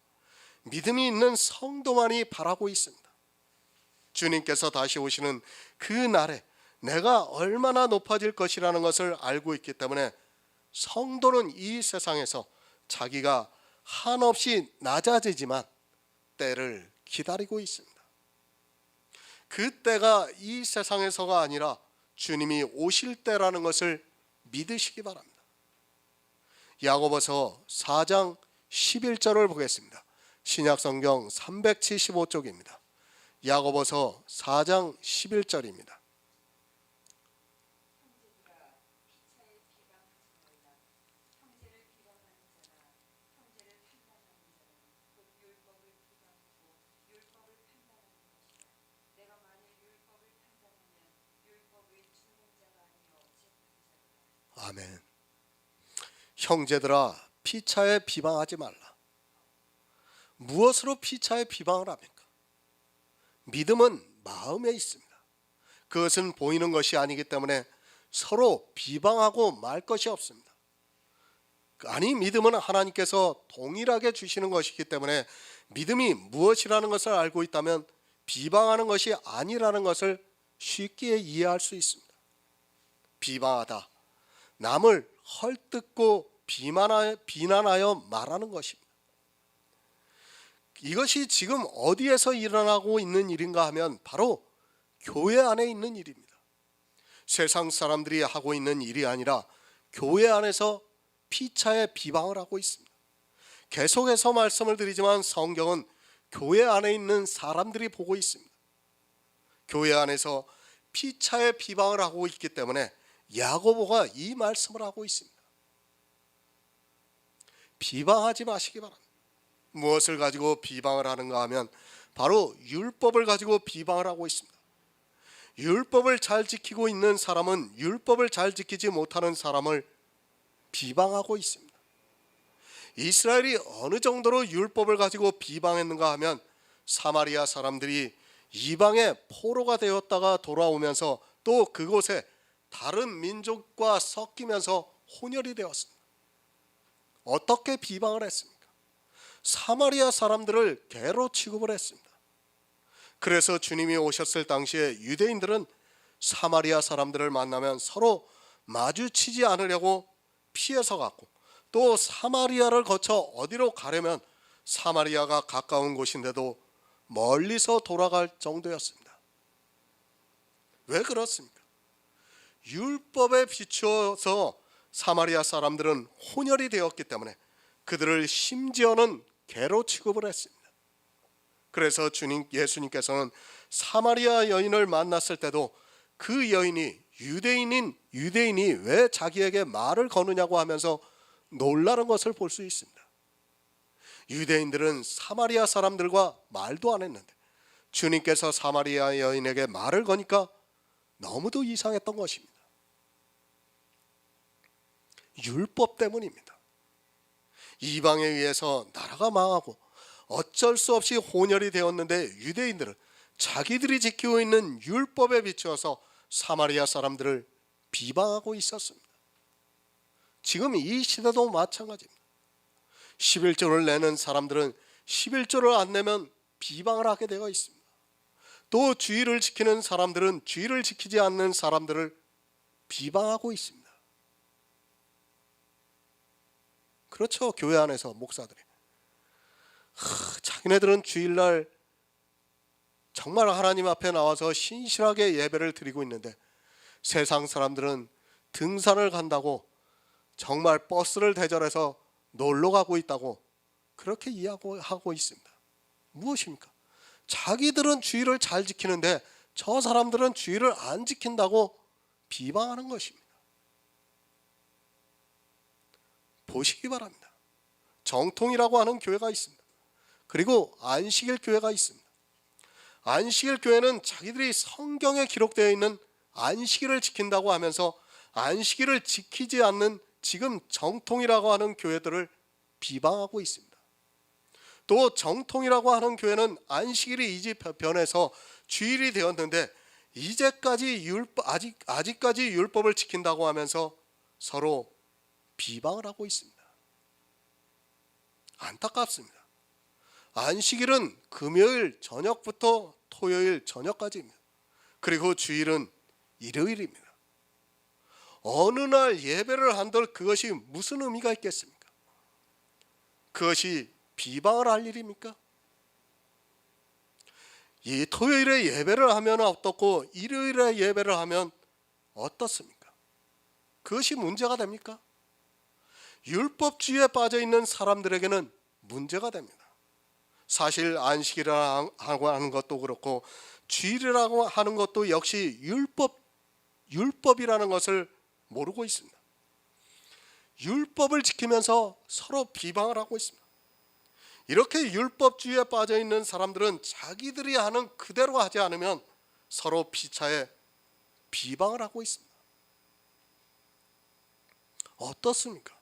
믿음이 있는 성도만이 바라고 있습니다. 주님께서 다시 오시는 그 날에 내가 얼마나 높아질 것이라는 것을 알고 있기 때문에 성도는 이 세상에서 자기가 한없이 낮아지지만 때를 기다리고 있습니다. 그 때가 이 세상에서가 아니라 주님이 오실 때라는 것을 믿으시기 바랍니다. 야고보서 4장 11절을 보겠습니다. 신약성경 375쪽입니다. 야고보서 4장 11절입니다. 아멘. 형제들아, 피차에 비방하지 말라. 무엇으로 피차에 비방을 합니까? 믿음은 마음에 있습니다. 그것은 보이는 것이 아니기 때문에 서로 비방하고 말 것이 없습니다. 아니, 믿음은 하나님께서 동일하게 주시는 것이기 때문에 믿음이 무엇이라는 것을 알고 있다면 비방하는 것이 아니라는 것을 쉽게 이해할 수 있습니다. 비방하다, 남을 헐뜯고 비난하여 말하는 것입니다. 이것이 지금 어디에서 일어나고 있는 일인가 하면 바로 교회 안에 있는 일입니다. 세상 사람들이 하고 있는 일이 아니라 교회 안에서 피차에 비방을 하고 있습니다. 계속해서 말씀을 드리지만 성경은 교회 안에 있는 사람들이 보고 있습니다. 교회 안에서 피차에 비방을 하고 있기 때문에 야고보가 이 말씀을 하고 있습니다. 비방하지 마시기 바랍니다. 무엇을 가지고 비방을 하는가 하면 바로 율법을 가지고 비방을 하고 있습니다. 율법을 잘 지키고 있는 사람은 율법을 잘 지키지 못하는 사람을 비방하고 있습니다. 이스라엘이 어느 정도로 율법을 가지고 비방했는가 하면 사마리아 사람들이 이방의 포로가 되었다가 돌아오면서 또 그곳에 다른 민족과 섞이면서 혼혈이 되었습니다. 어떻게 비방을 했습니까? 사마리아 사람들을 개로 취급을 했습니다. 그래서 주님이 오셨을 당시에 유대인들은 사마리아 사람들을 만나면 서로 마주치지 않으려고 피해서 갔고, 또 사마리아를 거쳐 어디로 가려면 사마리아가 가까운 곳인데도 멀리서 돌아갈 정도였습니다. 왜 그렇습니까? 율법에 비추어서 사마리아 사람들은 혼혈이 되었기 때문에 그들을 심지어는 개로 취급을 했습니다. 그래서 예수님께서는 사마리아 여인을 만났을 때도 그 여인이 유대인이 왜 자기에게 말을 거느냐고 하면서 놀라는 것을 볼 수 있습니다. 유대인들은 사마리아 사람들과 말도 안 했는데 주님께서 사마리아 여인에게 말을 거니까 너무도 이상했던 것입니다. 율법 때문입니다. 이방에 의해서 나라가 망하고 어쩔 수 없이 혼혈이 되었는데 유대인들은 자기들이 지키고 있는 율법에 비추어서 사마리아 사람들을 비방하고 있었습니다. 지금 이 시대도 마찬가지입니다. 11조를 내는 사람들은 11조를 안 내면 비방을 하게 되어 있습니다. 또 주의를 지키는 사람들은 주의를 지키지 않는 사람들을 비방하고 있습니다. 그렇죠. 교회 안에서 목사들이 자기네들은 주일날 정말 하나님 앞에 나와서 신실하게 예배를 드리고 있는데 세상 사람들은 등산을 간다고 정말 버스를 대절해서 놀러 가고 있다고 그렇게 이야기하고 있습니다. 무엇입니까? 자기들은 주의를 잘 지키는데 저 사람들은 주의를 안 지킨다고 비방하는 것입니다. 보시기 바랍니다. 정통이라고 하는 교회가 있습니다. 그리고 안식일 교회가 있습니다. 안식일 교회는 자기들이 성경에 기록되어 있는 안식일을 지킨다고 하면서 안식일을 지키지 않는 지금 정통이라고 하는 교회들을 비방하고 있습니다. 또 정통이라고 하는 교회는 안식일이 이제 변해서 주일이 되었는데 이제까지 아직까지 율법을 지킨다고 하면서 서로 비방을 하고 있습니다. 안타깝습니다. 안식일은 금요일 저녁부터 토요일 저녁까지입니다. 그리고 주일은 일요일입니다. 어느 날 예배를 한들 그것이 무슨 의미가 있겠습니까? 그것이 비방을 할 일입니까? 이 토요일에 예배를 하면 어떻고 일요일에 예배를 하면 어떻습니까? 그것이 문제가 됩니까? 율법주의에 빠져 있는 사람들에게는 문제가 됩니다. 사실 안식이라고 하는 것도 그렇고 주일이라고 하는 것도 역시 율법이라는 것을 모르고 있습니다. 율법을 지키면서 서로 비방을 하고 있습니다. 이렇게 율법주의에 빠져 있는 사람들은 자기들이 하는 그대로 하지 않으면 서로 피차에 비방을 하고 있습니다. 어떻습니까?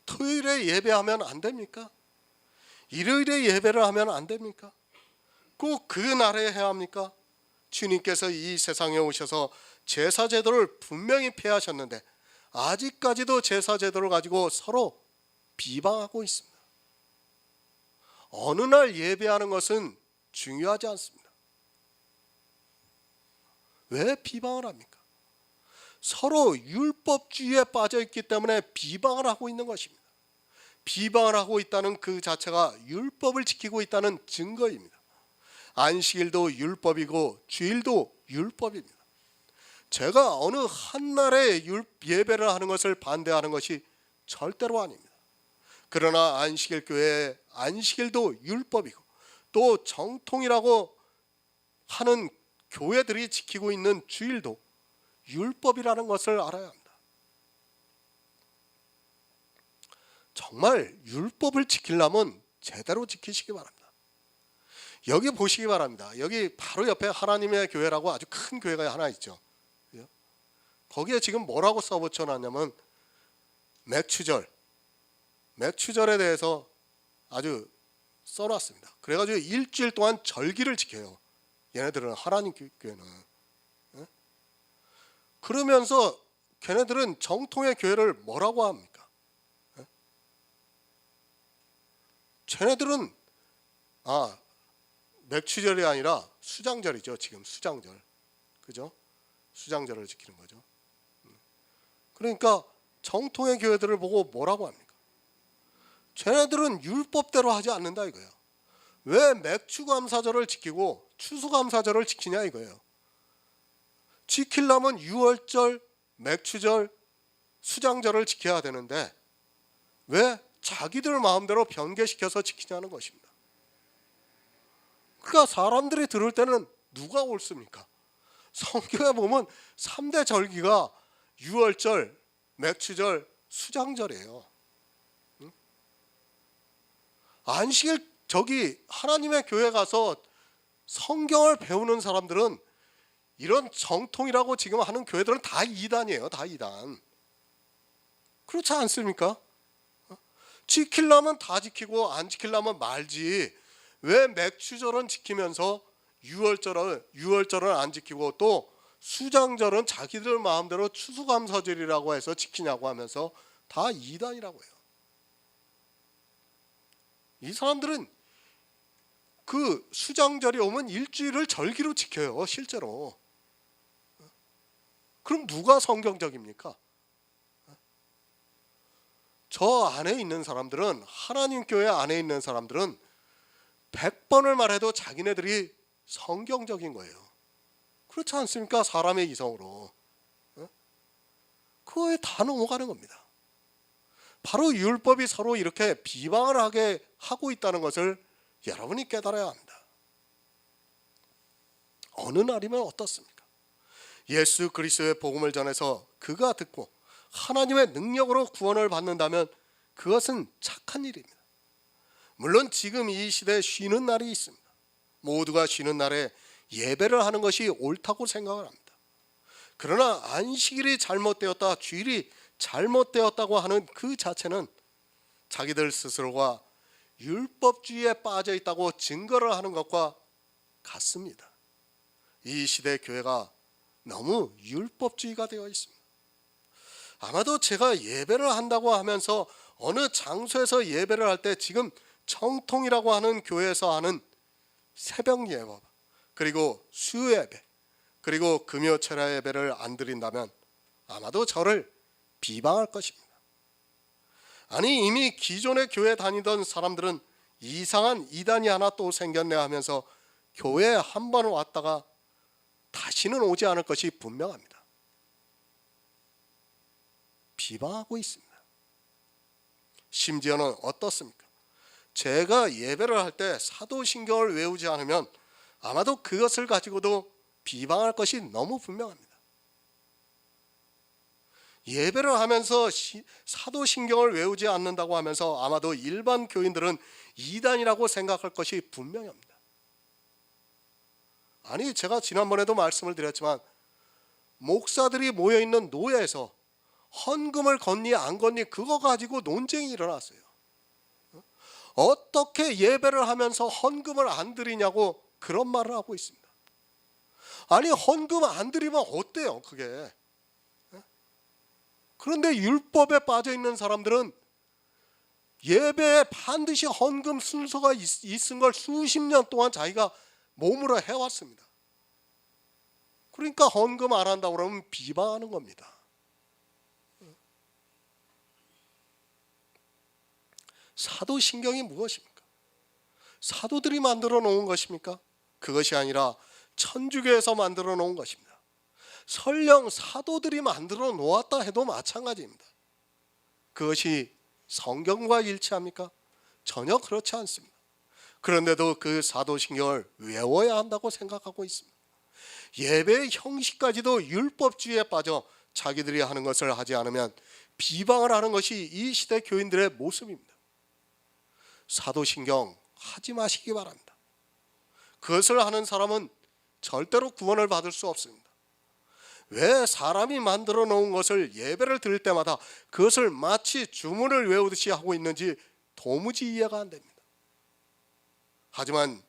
토요일에 예배하면 안 됩니까? 일요일에 예배를 하면 안 됩니까? 꼭 그 날에 해야 합니까? 주님께서 이 세상에 오셔서 제사 제도를 분명히 폐하셨는데 아직까지도 제사 제도를 가지고 서로 비방하고 있습니다. 어느 날 예배하는 것은 중요하지 않습니다. 왜 비방을 합니까? 서로 율법주의에 빠져 있기 때문에 비방을 하고 있는 것입니다. 비방을 하고 있다는 그 자체가 율법을 지키고 있다는 증거입니다. 안식일도 율법이고 주일도 율법입니다. 제가 어느 한 날에 예배를 하는 것을 반대하는 것이 절대로 아닙니다. 그러나 안식일 교회의 안식일도 율법이고 또 정통이라고 하는 교회들이 지키고 있는 주일도 율법이라는 것을 알아야 합니다. 정말 율법을 지키려면 제대로 지키시기 바랍니다. 여기 보시기 바랍니다. 여기 바로 옆에 하나님의 교회라고 아주 큰 교회가 하나 있죠. 거기에 지금 뭐라고 써붙여놨냐면 맥추절에 대해서 아주 써놨습니다. 그래가지고 일주일 동안 절기를 지켜요. 얘네들은 하나님 교회는. 그러면서 걔네들은 정통의 교회를 뭐라고 합니까? 쟤네들은 맥추절이 아니라 수장절이죠. 지금 수장절, 그죠? 수장절을 지키는 거죠. 그러니까 정통의 교회들을 보고 뭐라고 합니까? 쟤네들은 율법대로 하지 않는다 이거예요. 왜 맥추감사절을 지키고 추수감사절을 지키냐 이거예요. 지키려면 유월절, 맥추절, 수장절을 지켜야 되는데 왜 자기들 마음대로 변개시켜서 지키냐는 것입니다. 그러니까 사람들이 들을 때는 누가 옳습니까? 성경에 보면 3대 절기가 유월절, 맥추절, 수장절이에요. 안식일 저기 하나님의 교회 가서 성경을 배우는 사람들은 이런 정통이라고 지금 하는 교회들은 다 이단이에요. 다 이단. 그렇지 않습니까? 지키려면 다 지키고 안 지키려면 말지. 왜 맥주절은 지키면서 유월절은 안 지키고 또 수장절은 자기들 마음대로 추수감사절이라고 해서 지키냐고 하면서 다 이단이라고 해요. 이 사람들은 그 수장절이 오면 일주일을 절기로 지켜요. 실제로. 그럼 누가 성경적입니까? 저 안에 있는 사람들은, 하나님 교회 안에 있는 사람들은 100번을 말해도 자기네들이 성경적인 거예요. 그렇지 않습니까? 사람의 이성으로. 그거에 다 넘어가는 겁니다. 바로 율법이 서로 이렇게 비방을 하게 하고 있다는 것을 여러분이 깨달아야 합니다. 어느 날이면 어떻습니까? 예수 그리스도의 복음을 전해서 그가 듣고 하나님의 능력으로 구원을 받는다면 그것은 착한 일입니다. 물론 지금 이 시대에 쉬는 날이 있습니다. 모두가 쉬는 날에 예배를 하는 것이 옳다고 생각을 합니다. 그러나 안식일이 잘못되었다, 주일이 잘못되었다고 하는 그 자체는 자기들 스스로가 율법주의에 빠져 있다고 증거를 하는 것과 같습니다. 이 시대 교회가 너무 율법주의가 되어 있습니다. 아마도 제가 예배를 한다고 하면서 어느 장소에서 예배를 할 때 지금 정통이라고 하는 교회에서 하는 새벽 예배, 그리고 수요 예배, 그리고 금요 철야 예배를 안 드린다면 아마도 저를 비방할 것입니다. 아니, 이미 기존의 교회 다니던 사람들은 이상한 이단이 하나 또 생겼네 하면서 교회에 한 번 왔다가 다시는 오지 않을 것이 분명합니다. 비방하고 있습니다. 심지어는 어떻습니까? 제가 예배를 할 때 사도신경을 외우지 않으면 아마도 그것을 가지고도 비방할 것이 너무 분명합니다. 예배를 하면서 사도신경을 외우지 않는다고 하면서 아마도 일반 교인들은 이단이라고 생각할 것이 분명합니다. 아니, 제가 지난번에도 말씀을 드렸지만 목사들이 모여있는 노예에서 헌금을 걷니 안 걷니 그거 가지고 논쟁이 일어났어요. 어떻게 예배를 하면서 헌금을 안 드리냐고 그런 말을 하고 있습니다. 아니, 헌금 안 드리면 어때요 그게? 그런데 율법에 빠져 있는 사람들은 예배에 반드시 헌금 순서가 있은 걸 수십 년 동안 자기가 몸으로 해왔습니다. 그러니까 헌금 안 한다고 그러면 비방하는 겁니다. 사도신경이 무엇입니까? 사도들이 만들어 놓은 것입니까? 그것이 아니라 천주교에서 만들어 놓은 것입니다. 설령 사도들이 만들어 놓았다 해도 마찬가지입니다. 그것이 성경과 일치합니까? 전혀 그렇지 않습니다. 그런데도 그 사도신경을 외워야 한다고 생각하고 있습니다. 예배의 형식까지도 율법주의에 빠져 자기들이 하는 것을 하지 않으면 비방을 하는 것이 이 시대 교인들의 모습입니다. 사도신경 하지 마시기 바랍니다. 그것을 하는 사람은 절대로 구원을 받을 수 없습니다. 왜 사람이 만들어 놓은 것을 예배를 드릴 때마다 그것을 마치 주문을 외우듯이 하고 있는지 도무지 이해가 안 됩니다. 하지만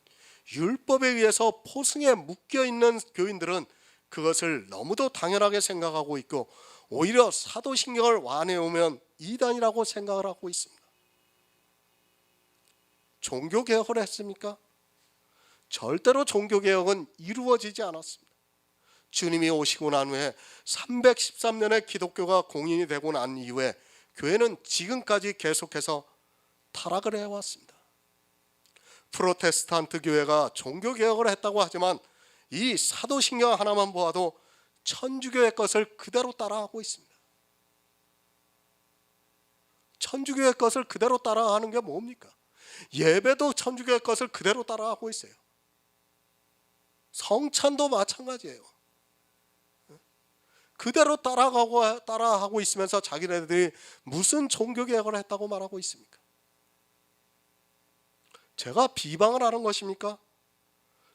율법에 의해서 포승에 묶여 있는 교인들은 그것을 너무도 당연하게 생각하고 있고 오히려 사도신경을 완해오면 이단이라고 생각을 하고 있습니다. 종교개혁을 했습니까? 절대로 종교개혁은 이루어지지 않았습니다. 주님이 오시고 난 후에 313년의 기독교가 공인이 되고 난 이후에 교회는 지금까지 계속해서 타락을 해왔습니다. 프로테스탄트 교회가 종교개혁을 했다고 하지만 이 사도신경 하나만 보아도 천주교의 것을 그대로 따라하고 있습니다. 천주교의 것을 그대로 따라하는 게 뭡니까? 예배도 천주교의 것을 그대로 따라하고 있어요. 성찬도 마찬가지예요. 그대로 따라하고 있으면서 자기네들이 무슨 종교개혁을 했다고 말하고 있습니까? 제가 비방을 하는 것입니까?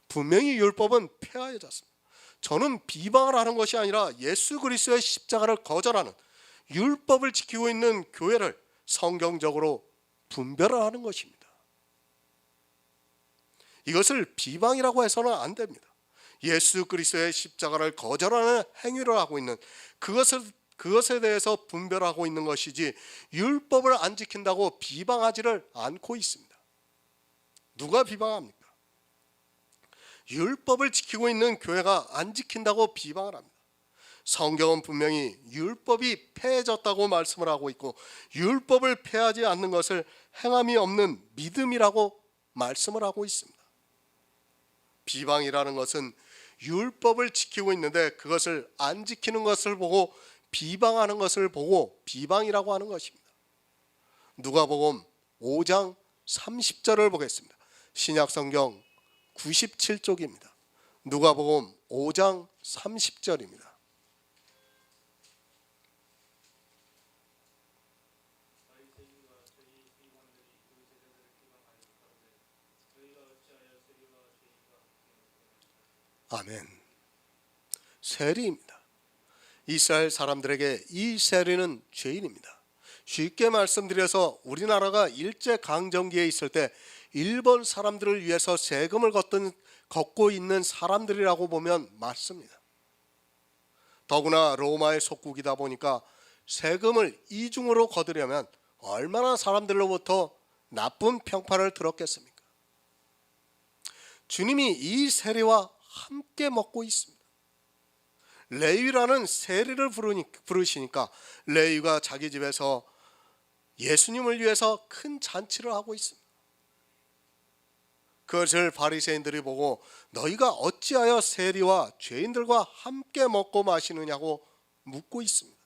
분명히 율법은 폐하여졌습니다. 저는 비방을 하는 것이 아니라 예수 그리스도의 십자가를 거절하는, 율법을 지키고 있는 교회를 성경적으로 분별을 하는 것입니다. 이것을 비방이라고 해서는 안 됩니다. 예수 그리스도의 십자가를 거절하는 행위를 하고 있는, 그것에 대해서 분별하고 있는 것이지, 율법을 안 지킨다고 비방하지를 않고 있습니다. 누가 비방합니까? 율법을 지키고 있는 교회가 안 지킨다고 비방을 합니다. 성경은 분명히 율법이 폐해졌다고 말씀을 하고 있고, 율법을 폐하지 않는 것을 행함이 없는 믿음이라고 말씀을 하고 있습니다. 비방이라는 것은 율법을 지키고 있는데 그것을 안 지키는 것을 보고 비방하는 것을 보고 비방이라고 하는 것입니다. 누가복음 5장 30절을 보겠습니다. 신약성경 97쪽입니다. 누가복음 5장 30절입니다. 아멘. 세리입니다. 이스라엘 사람들에게 이 세리는 죄인입니다. 쉽게 말씀드려서 우리나라가 일제강점기에 있을 때 일본 사람들을 위해서 세금을 걷고 있는 사람들이라고 보면 맞습니다. 더구나 로마의 속국이다 보니까 세금을 이중으로 거두려면 얼마나 사람들로부터 나쁜 평판을 들었겠습니까? 주님이 이 세리와 함께 먹고 있습니다. 레위라는 세리를 부르시니까 레위가 자기 집에서 예수님을 위해서 큰 잔치를 하고 있습니다. 그것을 바리새인들이 보고 너희가 어찌하여 세리와 죄인들과 함께 먹고 마시느냐고 묻고 있습니다.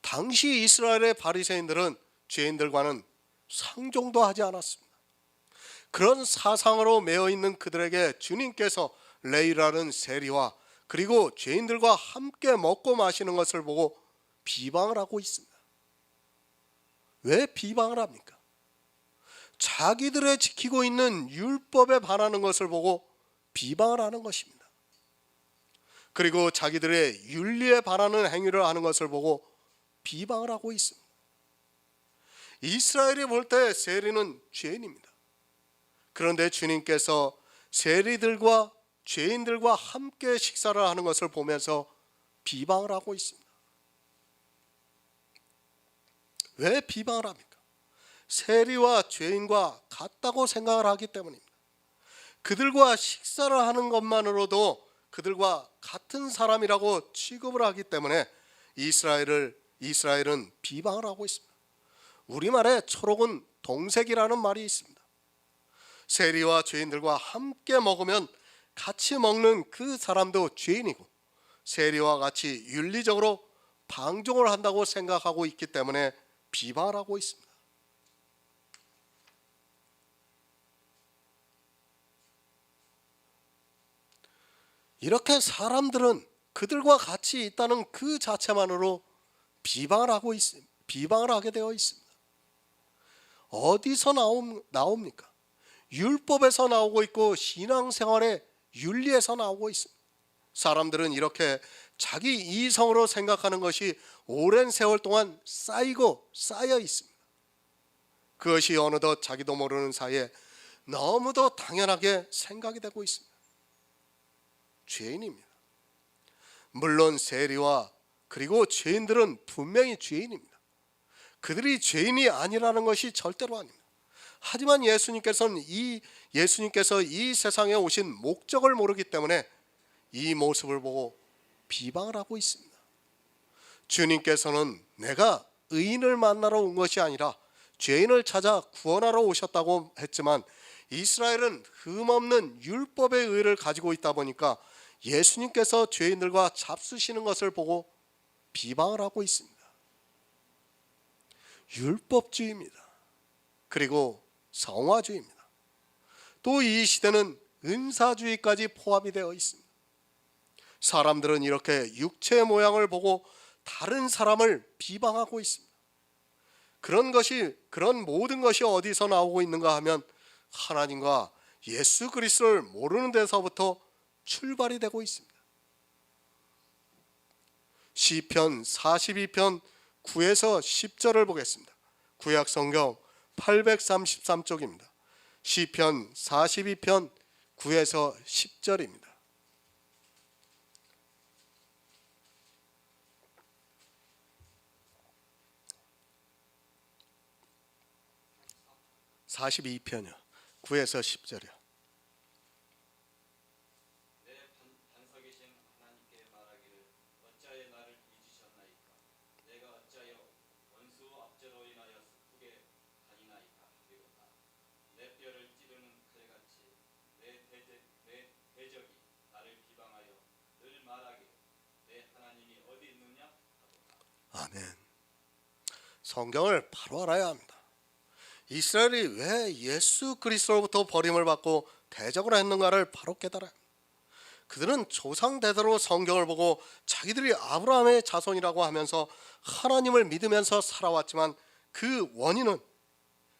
당시 이스라엘의 바리새인들은 죄인들과는 상종도 하지 않았습니다. 그런 사상으로 매여 있는 그들에게 주님께서 레위라는 세리와 그리고 죄인들과 함께 먹고 마시는 것을 보고 비방을 하고 있습니다. 왜 비방을 합니까? 자기들의 지키고 있는 율법에 반하는 것을 보고 비방을 하는 것입니다. 그리고 자기들의 윤리에 반하는 행위를 하는 것을 보고 비방을 하고 있습니다. 이스라엘이 볼 때 세리는 죄인입니다. 그런데 주님께서 세리들과 죄인들과 함께 식사를 하는 것을 보면서 비방을 하고 있습니다. 왜 비방을 합니까? 세리와 죄인과 같다고 생각을 하기 때문입니다. 그들과 식사를 하는 것만으로도 그들과 같은 사람이라고 취급을 하기 때문에 이스라엘은 비방을 하고 있습니다. 우리말에 초록은 동색이라는 말이 있습니다. 세리와 죄인들과 함께 먹으면 같이 먹는 그 사람도 죄인이고 세리와 같이 윤리적으로 방종을 한다고 생각하고 있기 때문에 비방을 하고 있습니다. 이렇게 사람들은 그들과 같이 있다는 그 자체만으로 비방을 하게 되어 있습니다. 어디서 나옵니까? 율법에서 나오고 있고 신앙생활의 윤리에서 나오고 있습니다. 사람들은 이렇게 자기 이성으로 생각하는 것이 오랜 세월 동안 쌓여 있습니다. 그것이 어느덧 자기도 모르는 사이에 너무도 당연하게 생각이 되고 있습니다. 죄인입니다. 물론 세리와 그리고 죄인들은 분명히 죄인입니다. 그들이 죄인이 아니라는 것이 절대로 아닙니다. 하지만 예수님께서 이 세상에 오신 목적을 모르기 때문에 이 모습을 보고 비방을 하고 있습니다. 주님께서는 내가 의인을 만나러 온 것이 아니라 죄인을 찾아 구원하러 오셨다고 했지만 이스라엘은 흠없는 율법의 의를 가지고 있다 보니까 예수님께서 죄인들과 잡수시는 것을 보고 비방을 하고 있습니다. 율법주의입니다. 그리고 성화주의입니다. 또 이 시대는 은사주의까지 포함이 되어 있습니다. 사람들은 이렇게 육체의 모양을 보고 다른 사람을 비방하고 있습니다. 그런 모든 것이 어디서 나오고 있는가 하면 하나님과 예수 그리스도를 모르는 데서부터 출발이 되고 있습니다. 시편 42편 9에서 10절을 보겠습니다. 구약 성경 833쪽입니다. 시편 42편 9에서 10절입니다. (42편이요) 9에서 10절이요. 내 반석이신 하나님께 말하기를 어찌하여 나를 잊으셨나이까. 내가 어찌하여 원수 압제로 인하여 슬프게 다니나이까 하리로다. 내 뼈를 찌르는 칼같이 내 대적이 나를 비방하여 늘 말하기를 내 하나님이 어디 있느냐 하도다. 아멘. 성경을 바로 알아야 합니다. 이스라엘이 왜 예수 그리스도로부터 버림을 받고 대적을 했는가를 바로 깨달아야 합니다. 그들은 조상 대대로 성경을 보고 자기들이 아브라함의 자손이라고 하면서 하나님을 믿으면서 살아왔지만 그 원인은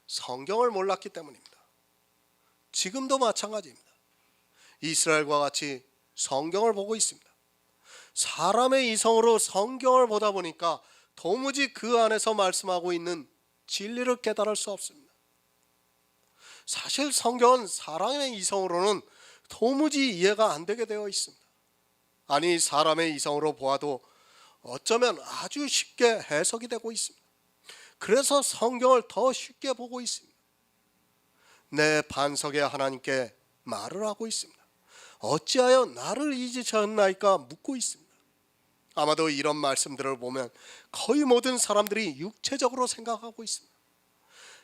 성경을 몰랐기 때문입니다. 지금도 마찬가지입니다. 이스라엘과 같이 성경을 보고 있습니다. 사람의 이성으로 성경을 보다 보니까 도무지 그 안에서 말씀하고 있는 진리를 깨달을 수 없습니다. 사실 성경은 사람의 이성으로는 도무지 이해가 안 되게 되어 있습니다. 아니, 사람의 이성으로 보아도 어쩌면 아주 쉽게 해석이 되고 있습니다. 그래서 성경을 더 쉽게 보고 있습니다. 내 반석의 하나님께 말을 하고 있습니다. 어찌하여 나를 잊으셨나이까 묻고 있습니다. 아마도 이런 말씀들을 보면 거의 모든 사람들이 육체적으로 생각하고 있습니다.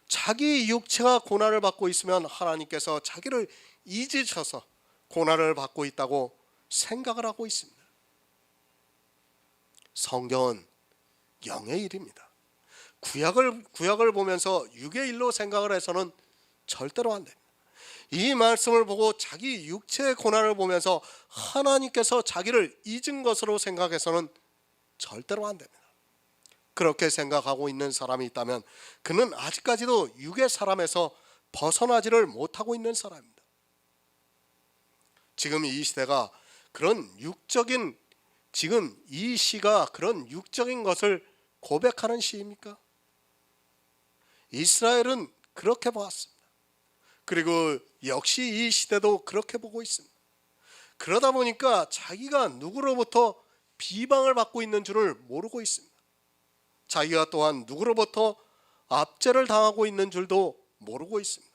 자기 육체가 고난을 받고 있으면 하나님께서 자기를 잊으셔서 고난을 받고 있다고 생각을 하고 있습니다. 성경은 영의 일입니다. 구약을 보면서 육의 일로 생각을 해서는 절대로 안 됩니다. 이 말씀을 보고 자기 육체의 고난을 보면서 하나님께서 자기를 잊은 것으로 생각해서는 절대로 안 됩니다. 그렇게 생각하고 있는 사람이 있다면 그는 아직까지도 육의 사람에서 벗어나지를 못하고 있는 사람입니다. 지금 이 시대가 그런 육적인, 지금 이 시가 그런 육적인 것을 고백하는 시입니까? 이스라엘은 그렇게 보았습니다. 그리고 역시 이 시대도 그렇게 보고 있습니다. 그러다 보니까 자기가 누구로부터 비방을 받고 있는 줄을 모르고 있습니다. 자기가 또한 누구로부터 압제를 당하고 있는 줄도 모르고 있습니다.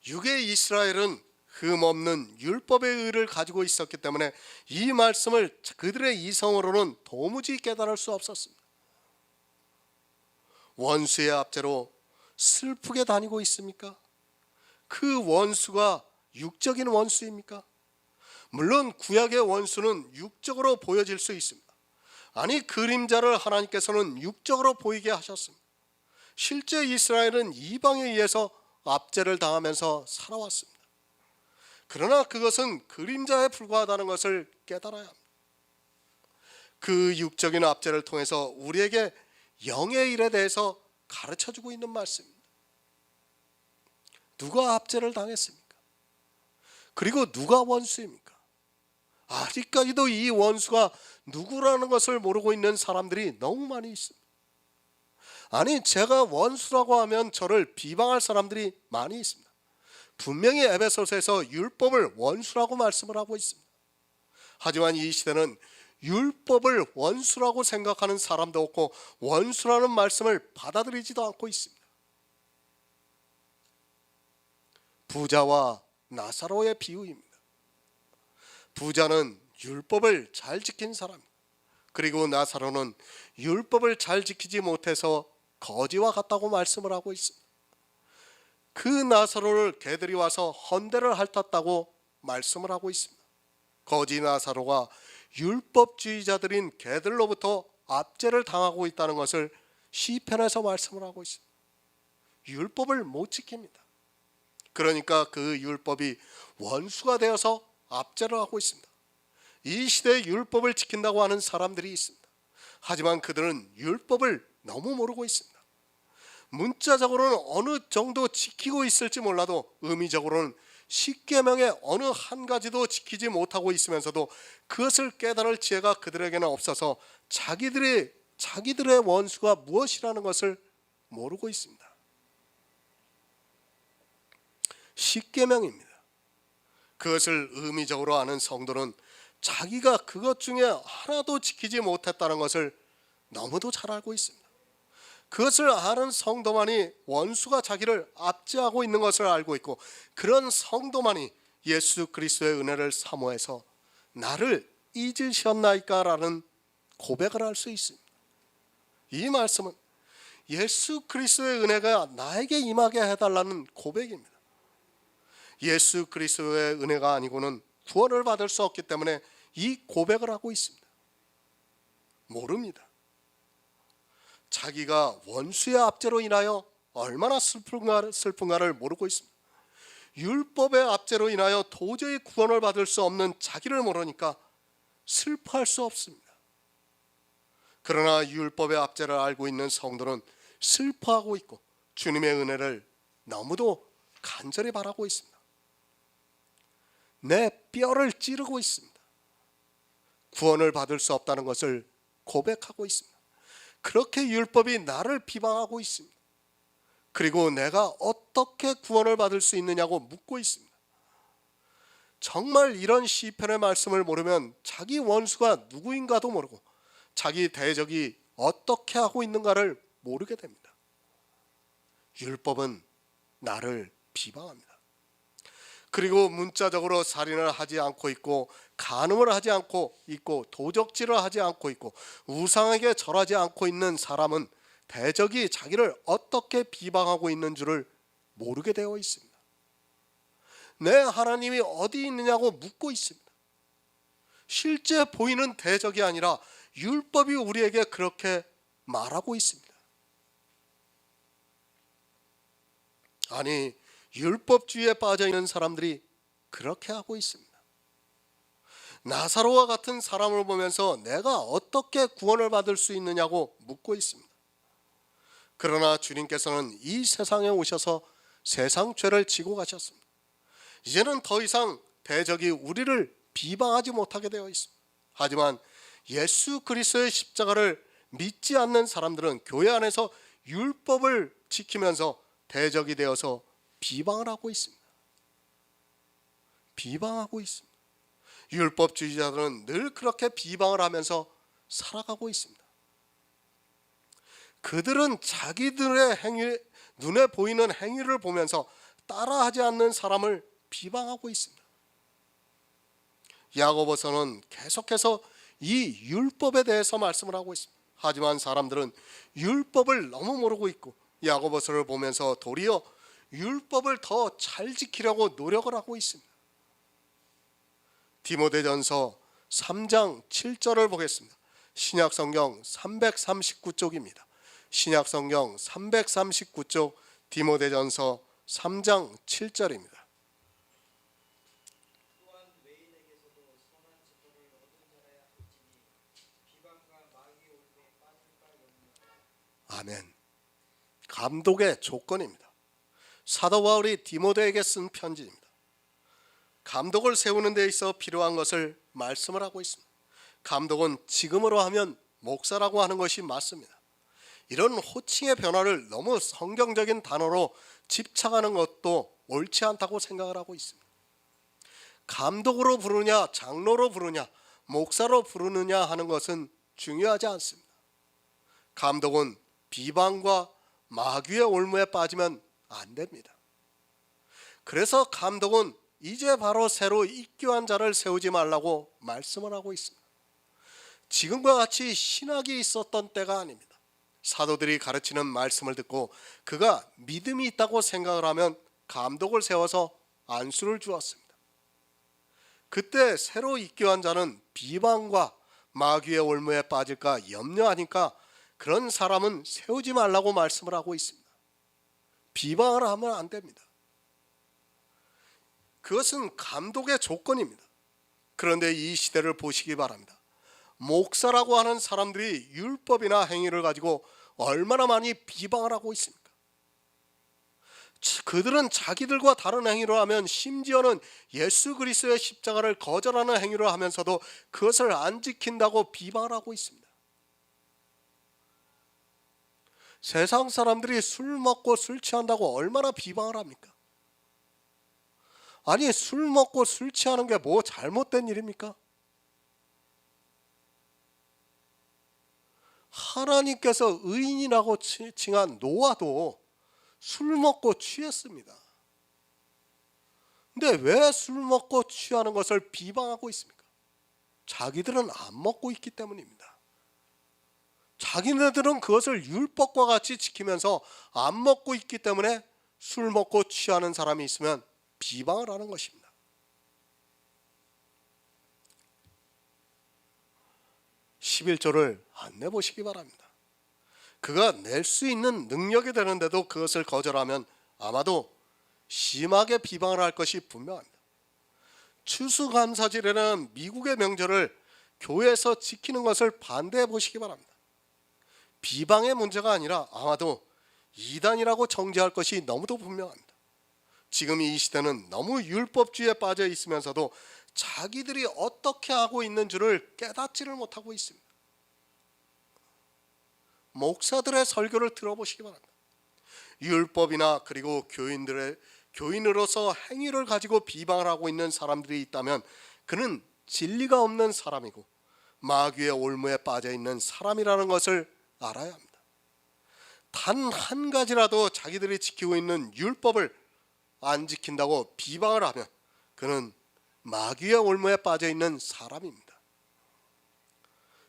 육의 이스라엘은 흠없는 율법의 의를 가지고 있었기 때문에 이 말씀을 그들의 이성으로는 도무지 깨달을 수 없었습니다. 원수의 압제로 슬프게 다니고 있습니까? 그 원수가 육적인 원수입니까? 물론 구약의 원수는 육적으로 보여질 수 있습니다. 아니, 그림자를 하나님께서는 육적으로 보이게 하셨습니다. 실제 이스라엘은 이방에 의해서 압제를 당하면서 살아왔습니다. 그러나 그것은 그림자에 불과하다는 것을 깨달아야 합니다. 그 육적인 압제를 통해서 우리에게 영의 일에 대해서 가르쳐주고 있는 말씀입니다. 누가 압제를 당했습니까? 그리고 누가 원수입니까? 아직까지도 이 원수가 누구라는 것을 모르고 있는 사람들이 너무 많이 있습니다. 아니, 제가 원수라고 하면 저를 비방할 사람들이 많이 있습니다. 분명히 에베소서에서 율법을 원수라고 말씀을 하고 있습니다. 하지만 이 시대는 율법을 원수라고 생각하는 사람도 없고 원수라는 말씀을 받아들이지도 않고 있습니다. 부자와 나사로의 비유입니다. 부자는 율법을 잘 지킨 사람, 그리고 나사로는 율법을 잘 지키지 못해서 거지와 같다고 말씀을 하고 있습니다. 그 나사로를 개들이 와서 헌대를 핥았다고 말씀을 하고 있습니다. 거지 나사로가 율법주의자들인 개들로부터 압제를 당하고 있다는 것을 시편에서 말씀을 하고 있습니다. 율법을 못 지킵니다. 그러니까 그 율법이 원수가 되어서 압제를 하고 있습니다. 이 시대에 율법을 지킨다고 하는 사람들이 있습니다. 하지만 그들은 율법을 너무 모르고 있습니다. 문자적으로는 어느 정도 지키고 있을지 몰라도 의미적으로는 십계명의 어느 한 가지도 지키지 못하고 있으면서도 그것을 깨달을 지혜가 그들에게는 없어서 자기들의 원수가 무엇이라는 것을 모르고 있습니다. 십계명입니다. 그것을 의미적으로 아는 성도는 자기가 그것 중에 하나도 지키지 못했다는 것을 너무도 잘 알고 있습니다. 그것을 아는 성도만이 원수가 자기를 압제하고 있는 것을 알고 있고, 그런 성도만이 예수 그리스도의 은혜를 사모해서 나를 잊으셨나이까라는 고백을 할 수 있습니다. 이 말씀은 예수 그리스도의 은혜가 나에게 임하게 해달라는 고백입니다. 예수 그리스도의 은혜가 아니고는 구원을 받을 수 없기 때문에 이 고백을 하고 있습니다. 모릅니다. 자기가 원수의 압제로 인하여 얼마나 슬픈가를 모르고 있습니다. 율법의 압제로 인하여 도저히 구원을 받을 수 없는 자기를 모르니까 슬퍼할 수 없습니다. 그러나 율법의 압제를 알고 있는 성도는 슬퍼하고 있고 주님의 은혜를 너무도 간절히 바라고 있습니다. 내 뼈를 찌르고 있습니다. 구원을 받을 수 없다는 것을 고백하고 있습니다. 그렇게 율법이 나를 비방하고 있습니다. 그리고 내가 어떻게 구원을 받을 수 있느냐고 묻고 있습니다. 정말 이런 시편의 말씀을 모르면 자기 원수가 누구인가도 모르고 자기 대적이 어떻게 하고 있는가를 모르게 됩니다. 율법은 나를 비방합니다. 그리고 문자적으로 살인을 하지 않고 있고, 간음을 하지 않고 있고, 도적질을 하지 않고 있고, 우상에게 절하지 않고 있는 사람은 대적이 자기를 어떻게 비방하고 있는 줄을 모르게 되어 있습니다. 내 하나님이 어디 있느냐고 묻고 있습니다. 실제 보이는 대적이 아니라 율법이 우리에게 그렇게 말하고 있습니다. 아니, 율법주의에 빠져있는 사람들이 그렇게 하고 있습니다. 나사로와 같은 사람을 보면서 내가 어떻게 구원을 받을 수 있느냐고 묻고 있습니다. 그러나 주님께서는 이 세상에 오셔서 세상 죄를 지고 가셨습니다. 이제는 더 이상 대적이 우리를 비방하지 못하게 되어 있습니다. 하지만 예수 그리스도의 십자가를 믿지 않는 사람들은 교회 안에서 율법을 지키면서 대적이 되어서 비방을 하고 있습니다. 비방하고 있습니다. 율법주의자들은 늘 그렇게 비방을 하면서 살아가고 있습니다. 그들은 자기들의 눈에 보이는 행위를 보면서 따라하지 않는 사람을 비방하고 있습니다. 야고보서는 계속해서 이 율법에 대해서 말씀을 하고 있습니다. 하지만 사람들은 율법을 너무 모르고 있고 야고보서를 보면서 도리어 율법을 더 잘 지키려고 노력을 하고 있습니다. 디모데전서 3장 7절을 보겠습니다. 신약성경 339쪽입니다. 신약성경 339쪽 디모데전서 3장 7절입니다. 또한 외인에게서도 선한 증거를 얻은 자라야 할지니 비방과 마귀의 올무에 빠질까 염려하라. 아멘. 감독의 조건입니다. 사도 바울이 디모데에게 쓴 편지입니다. 감독을 세우는 데 있어 필요한 것을 말씀을 하고 있습니다. 감독은 지금으로 하면 목사라고 하는 것이 맞습니다. 이런 호칭의 변화를 너무 성경적인 단어로 집착하는 것도 옳지 않다고 생각을 하고 있습니다. 감독으로 부르냐, 장로로 부르냐, 목사로 부르느냐 하는 것은 중요하지 않습니다. 감독은 비방과 마귀의 올무에 빠지면 안 됩니다. 그래서 감독은 이제 바로 새로 입교한 자를 세우지 말라고 말씀을 하고 있습니다. 지금과 같이 신학이 있었던 때가 아닙니다. 사도들이 가르치는 말씀을 듣고 그가 믿음이 있다고 생각을 하면 감독을 세워서 안수를 주었습니다. 그때 새로 입교한 자는 비방과 마귀의 올무에 빠질까 염려하니까 그런 사람은 세우지 말라고 말씀을 하고 있습니다. 비방을 하면 안 됩니다. 그것은 감독의 조건입니다. 그런데 이 시대를 보시기 바랍니다. 목사라고 하는 사람들이 율법이나 행위를 가지고 얼마나 많이 비방을 하고 있습니까? 그들은 자기들과 다른 행위를 하면 심지어는 예수 그리스도의 십자가를 거절하는 행위를 하면서도 그것을 안 지킨다고 비방을 하고 있습니다. 세상 사람들이 술 먹고 술 취한다고 얼마나 비방을 합니까? 아니, 술 먹고 술 취하는 게 뭐 잘못된 일입니까? 하나님께서 의인이라고 칭한 노아도 술 먹고 취했습니다. 근데 왜 술 먹고 취하는 것을 비방하고 있습니까? 자기들은 안 먹고 있기 때문입니다. 자기네들은 그것을 율법과 같이 지키면서 안 먹고 있기 때문에 술 먹고 취하는 사람이 있으면 비방을 하는 것입니다. 11조를 안 내보시기 바랍니다. 그가 낼 수 있는 능력이 되는데도 그것을 거절하면 아마도 심하게 비방을 할 것이 분명합니다. 추수감사절에는 미국의 명절을 교회에서 지키는 것을 반대해 보시기 바랍니다. 비방의 문제가 아니라 아마도 이단이라고 정죄할 것이 너무도 분명합니다. 지금 이 시대는 너무 율법주의에 빠져 있으면서도 자기들이 어떻게 하고 있는 줄을 깨닫지를 못하고 있습니다. 목사들의 설교를 들어보시기 바랍니다. 율법이나 그리고 교인으로서 행위를 가지고 비방을 하고 있는 사람들이 있다면 그는 진리가 없는 사람이고 마귀의 올무에 빠져 있는 사람이라는 것을 알아야 합니다. 단 한 가지라도 자기들이 지키고 있는 율법을 안 지킨다고 비방을 하면 그는 마귀의 올무에 빠져 있는 사람입니다.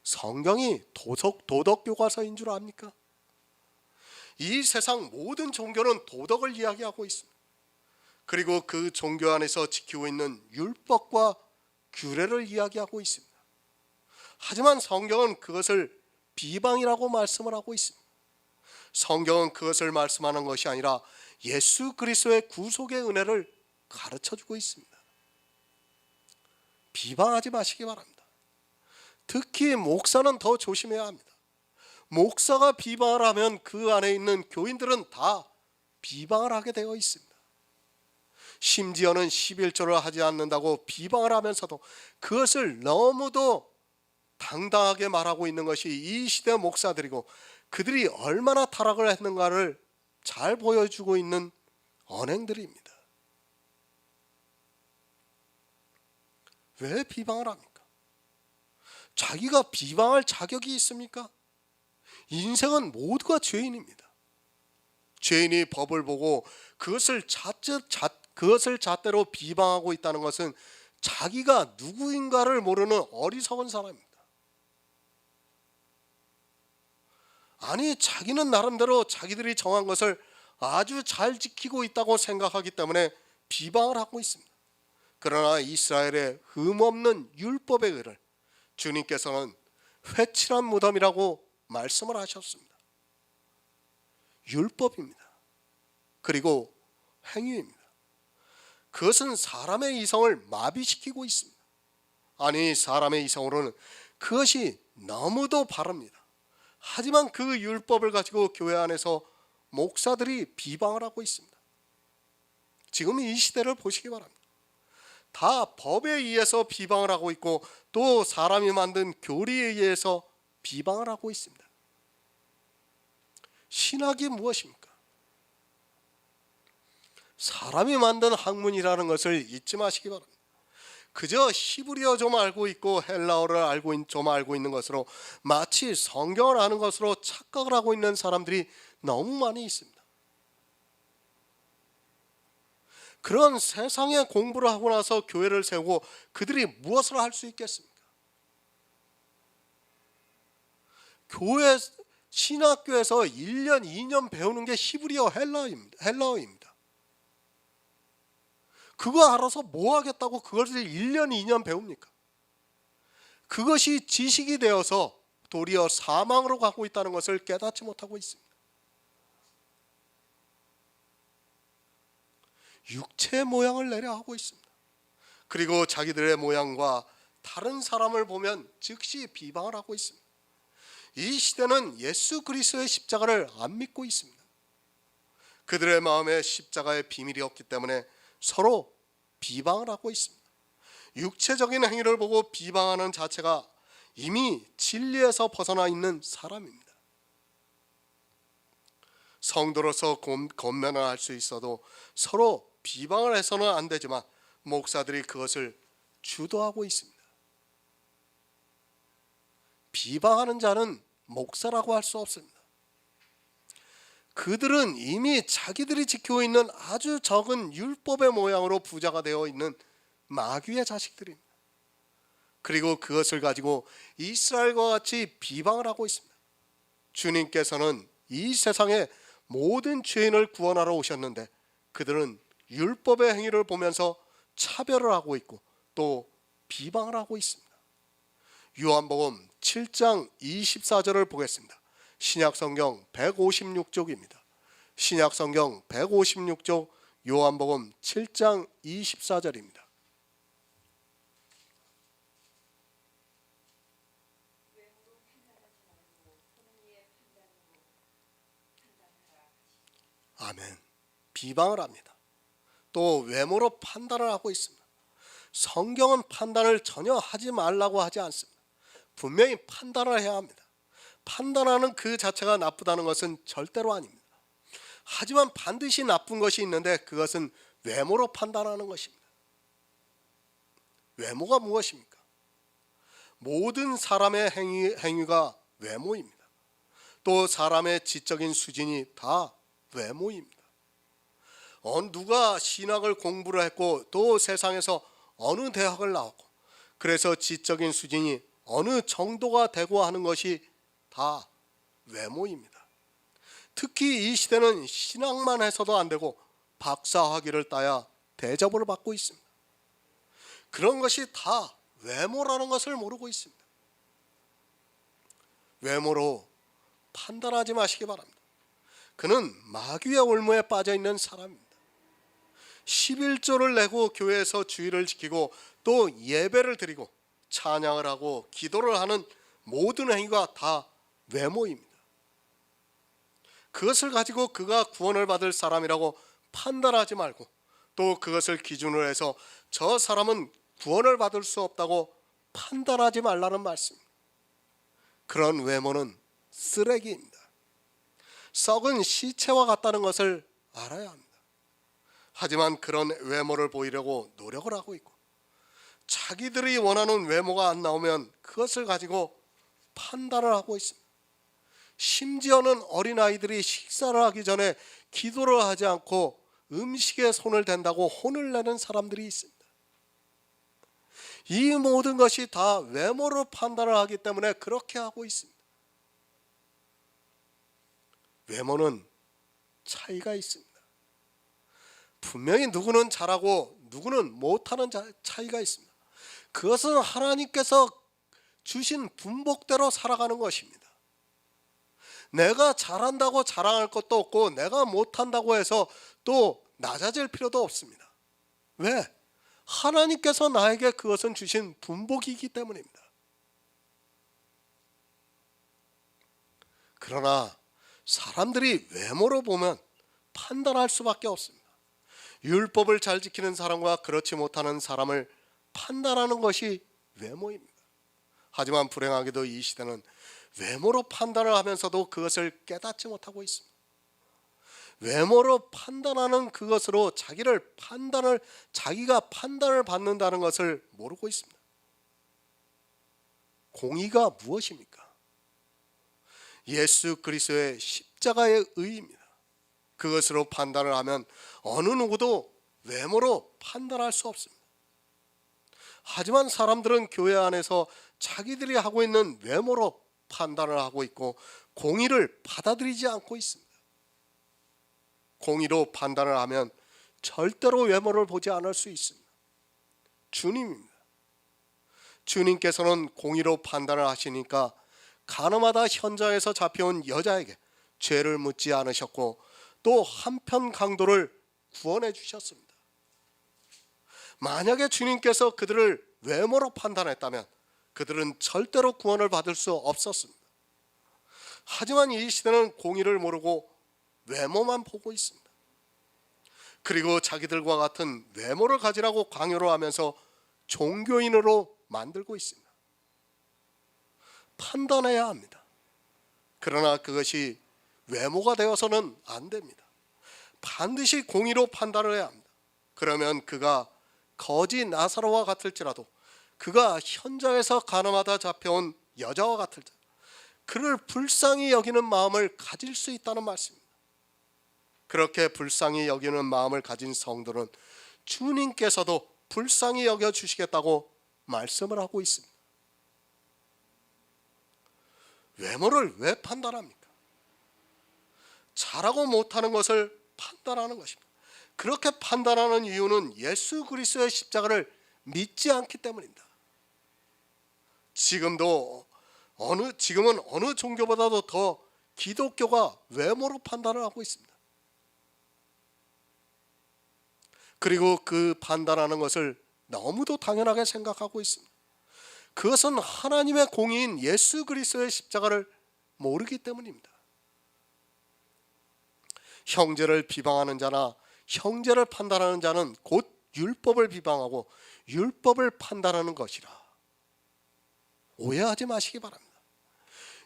성경이 도덕 교과서인 줄 압니까? 이 세상 모든 종교는 도덕을 이야기하고 있습니다. 그리고 그 종교 안에서 지키고 있는 율법과 규례를 이야기하고 있습니다. 하지만 성경은 그것을 비방이라고 말씀을 하고 있습니다. 성경은 그것을 말씀하는 것이 아니라 예수 그리스도의 구속의 은혜를 가르쳐주고 있습니다. 비방하지 마시기 바랍니다. 특히 목사는 더 조심해야 합니다. 목사가 비방을 하면 그 안에 있는 교인들은 다 비방을 하게 되어 있습니다. 심지어는 11조를 하지 않는다고 비방을 하면서도 그것을 너무도 당당하게 말하고 있는 것이 이 시대 목사들이고 그들이 얼마나 타락을 했는가를 잘 보여주고 있는 언행들입니다. 왜 비방을 합니까? 자기가 비방할 자격이 있습니까? 인생은 모두가 죄인입니다. 죄인이 법을 보고 그것을 잣대로 비방하고 있다는 것은 자기가 누구인가를 모르는 어리석은 사람입니다. 아니, 자기는 나름대로 자기들이 정한 것을 아주 잘 지키고 있다고 생각하기 때문에 비방을 하고 있습니다. 그러나 이스라엘의 흠없는 율법의 글을 주님께서는 회칠한 무덤이라고 말씀을 하셨습니다. 율법입니다. 그리고 행위입니다. 그것은 사람의 이성을 마비시키고 있습니다. 아니, 사람의 이성으로는 그것이 너무도 바릅니다. 하지만 그 율법을 가지고 교회 안에서 목사들이 비방을 하고 있습니다. 지금 이 시대를 보시기 바랍니다. 다 법에 의해서 비방을 하고 있고 또 사람이 만든 교리에 의해서 비방을 하고 있습니다. 신학이 무엇입니까? 사람이 만든 학문이라는 것을 잊지 마시기 바랍니다. 그저 히브리어 좀 알고 있고 헬라어를 좀 알고 있는 것으로 마치 성경을 아는 것으로 착각을 하고 있는 사람들이 너무 많이 있습니다. 그런 세상의 공부를 하고 나서 교회를 세우고 그들이 무엇을 할 수 있겠습니까? 신학교에서 1년, 2년 배우는 게 히브리어 헬라어입니다. 그거 알아서 뭐 하겠다고 그것을 1년, 2년 배웁니까? 그것이 지식이 되어서 도리어 사망으로 가고 있다는 것을 깨닫지 못하고 있습니다. 육체의 모양을 내려 하고 있습니다. 그리고 자기들의 모양과 다른 사람을 보면 즉시 비방을 하고 있습니다. 이 시대는 예수 그리스도의 십자가를 안 믿고 있습니다. 그들의 마음에 십자가의 비밀이 없기 때문에 서로 비방을 하고 있습니다. 육체적인 행위를 보고 비방하는 자체가 이미 진리에서 벗어나 있는 사람입니다. 성도로서 권면을 할 수 있어도 서로 비방을 해서는 안 되지만 목사들이 그것을 주도하고 있습니다. 비방하는 자는 목사라고 할 수 없습니다. 그들은 이미 자기들이 지키고 있는 아주 적은 율법의 모양으로 부자가 되어 있는 마귀의 자식들입니다. 그리고 그것을 가지고 이스라엘과 같이 비방을 하고 있습니다. 주님께서는 이 세상의 모든 죄인을 구원하러 오셨는데 그들은 율법의 행위를 보면서 차별을 하고 있고 또 비방을 하고 있습니다. 요한복음 7장 24절을 보겠습니다. 신약성경 156쪽입니다. 신약성경 156쪽 요한복음 7장 24절입니다. 아멘. 비방을 합니다. 또 외모로 판단을 하고 있습니다. 성경은 판단을 전혀 하지 말라고 하지 않습니다. 분명히 판단을 해야 합니다. 판단하는 그 자체가 나쁘다는 것은 절대로 아닙니다. 하지만 반드시 나쁜 것이 있는데 그것은 외모로 판단하는 것입니다. 외모가 무엇입니까? 모든 사람의 행위가 외모입니다. 또 사람의 지적인 수준이 다 외모입니다. 누가 신학을 공부를 했고 또 세상에서 어느 대학을 나왔고 그래서 지적인 수준이 어느 정도가 되고 하는 것이 다 외모입니다. 특히 이 시대는 신학만 해서도 안 되고 박사학위를 따야 대접을 받고 있습니다. 그런 것이 다 외모라는 것을 모르고 있습니다. 외모로 판단하지 마시기 바랍니다. 그는 마귀의 올무에 빠져 있는 사람입니다. 11조를 내고 교회에서 주의를 지키고 또 예배를 드리고 찬양을 하고 기도를 하는 모든 행위가 다 외모입니다. 그것을 가지고 그가 구원을 받을 사람이라고 판단하지 말고 또 그것을 기준으로 해서 저 사람은 구원을 받을 수 없다고 판단하지 말라는 말씀입니다. 그런 외모는 쓰레기입니다. 썩은 시체와 같다는 것을 알아야 합니다. 하지만 그런 외모를 보이려고 노력을 하고 있고 자기들이 원하는 외모가 안 나오면 그것을 가지고 판단을 하고 있습니다. 심지어는 어린아이들이 식사를 하기 전에 기도를 하지 않고 음식에 손을 댄다고 혼을 내는 사람들이 있습니다. 이 모든 것이 다 외모로 판단을 하기 때문에 그렇게 하고 있습니다. 외모는 차이가 있습니다. 분명히 누구는 잘하고 누구는 못하는 차이가 있습니다. 그것은 하나님께서 주신 분복대로 살아가는 것입니다. 내가 잘한다고 자랑할 것도 없고 내가 못한다고 해서 또 낮아질 필요도 없습니다. 왜? 하나님께서 나에게 그것은 주신 분복이기 때문입니다. 그러나 사람들이 외모로 보면 판단할 수밖에 없습니다. 율법을 잘 지키는 사람과 그렇지 못하는 사람을 판단하는 것이 외모입니다. 하지만 불행하게도 이 시대는 외모로 판단을 하면서도 그것을 깨닫지 못하고 있습니다. 외모로 판단하는 그것으로 자기가 판단을 받는다는 것을 모르고 있습니다. 공의가 무엇입니까? 예수 그리스도의 십자가의 의입니다. 그것으로 판단을 하면 어느 누구도 외모로 판단할 수 없습니다. 하지만 사람들은 교회 안에서 자기들이 하고 있는 외모로 판단을 하고 있고 공의를 받아들이지 않고 있습니다. 공의로 판단을 하면 절대로 외모를 보지 않을 수 있습니다. 주님입니다. 주님께서는 공의로 판단을 하시니까 가늠하다 현장에서 잡혀온 여자에게 죄를 묻지 않으셨고 또 한편 강도를 구원해 주셨습니다. 만약에 주님께서 그들을 외모로 판단했다면 그들은 절대로 구원을 받을 수 없었습니다. 하지만 이 시대는 공의를 모르고 외모만 보고 있습니다. 그리고 자기들과 같은 외모를 가지라고 강요를 하면서 종교인으로 만들고 있습니다. 판단해야 합니다. 그러나 그것이 외모가 되어서는 안 됩니다. 반드시 공의로 판단을 해야 합니다. 그러면 그가 거지 나사로와 같을지라도, 그가 현장에서 가늠하다 잡혀온 여자와 같을지라도 그를 불쌍히 여기는 마음을 가질 수 있다는 말씀입니다. 그렇게 불쌍히 여기는 마음을 가진 성도는 주님께서도 불쌍히 여겨주시겠다고 말씀을 하고 있습니다. 외모를 왜 판단합니까? 잘하고 못하는 것을 판단하는 것입니다. 그렇게 판단하는 이유는 예수 그리스도의 십자가를 믿지 않기 때문입니다. 지금은 어느 종교보다도 더 기독교가 외모로 판단을 하고 있습니다. 그리고 그 판단하는 것을 너무도 당연하게 생각하고 있습니다. 그것은 하나님의 공의인 예수 그리스도의 십자가를 모르기 때문입니다. 형제를 비방하는 자나 형제를 판단하는 자는 곧 율법을 비방하고 율법을 판단하는 것이라. 오해하지 마시기 바랍니다.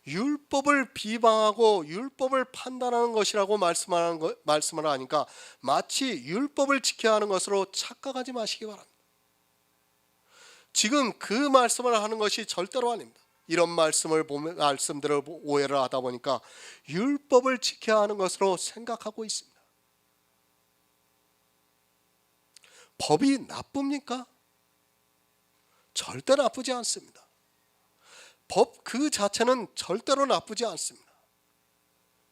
율법을 비방하고 율법을 판단하는 것이라고 말씀을 하니까 마치 율법을 지켜야 하는 것으로 착각하지 마시기 바랍니다. 지금 그 말씀을 하는 것이 절대로 아닙니다. 이런 말씀들을 오해를 하다 보니까 율법을 지켜야 하는 것으로 생각하고 있습니다. 법이 나쁩니까? 절대 나쁘지 않습니다. 법 그 자체는 절대로 나쁘지 않습니다.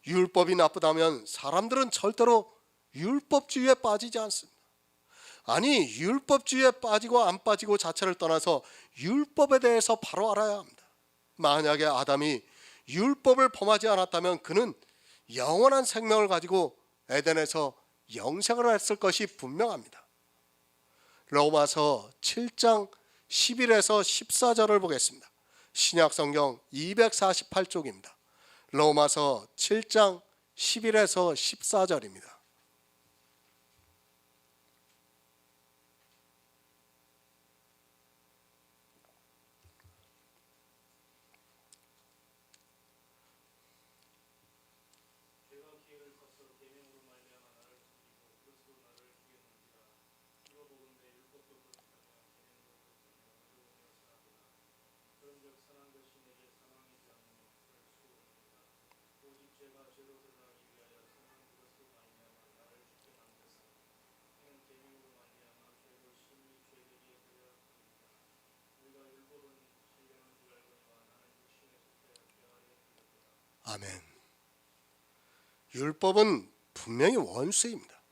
율법이 나쁘다면 사람들은 절대로 율법주의에 빠지지 않습니다. 아니, 율법주의에 빠지고 안 빠지고 자체를 떠나서 율법에 대해서 바로 알아야 합니다. 만약에 아담이 율법을 범하지 않았다면 그는 영원한 생명을 가지고 에덴에서 영생을 했을 것이 분명합니다. 로마서 7장 11에서 14절을 보겠습니다. 신약성경 248쪽입니다. 로마서 7장 11에서 14절입니다. 아멘. 율법은 분명히 원수입니다.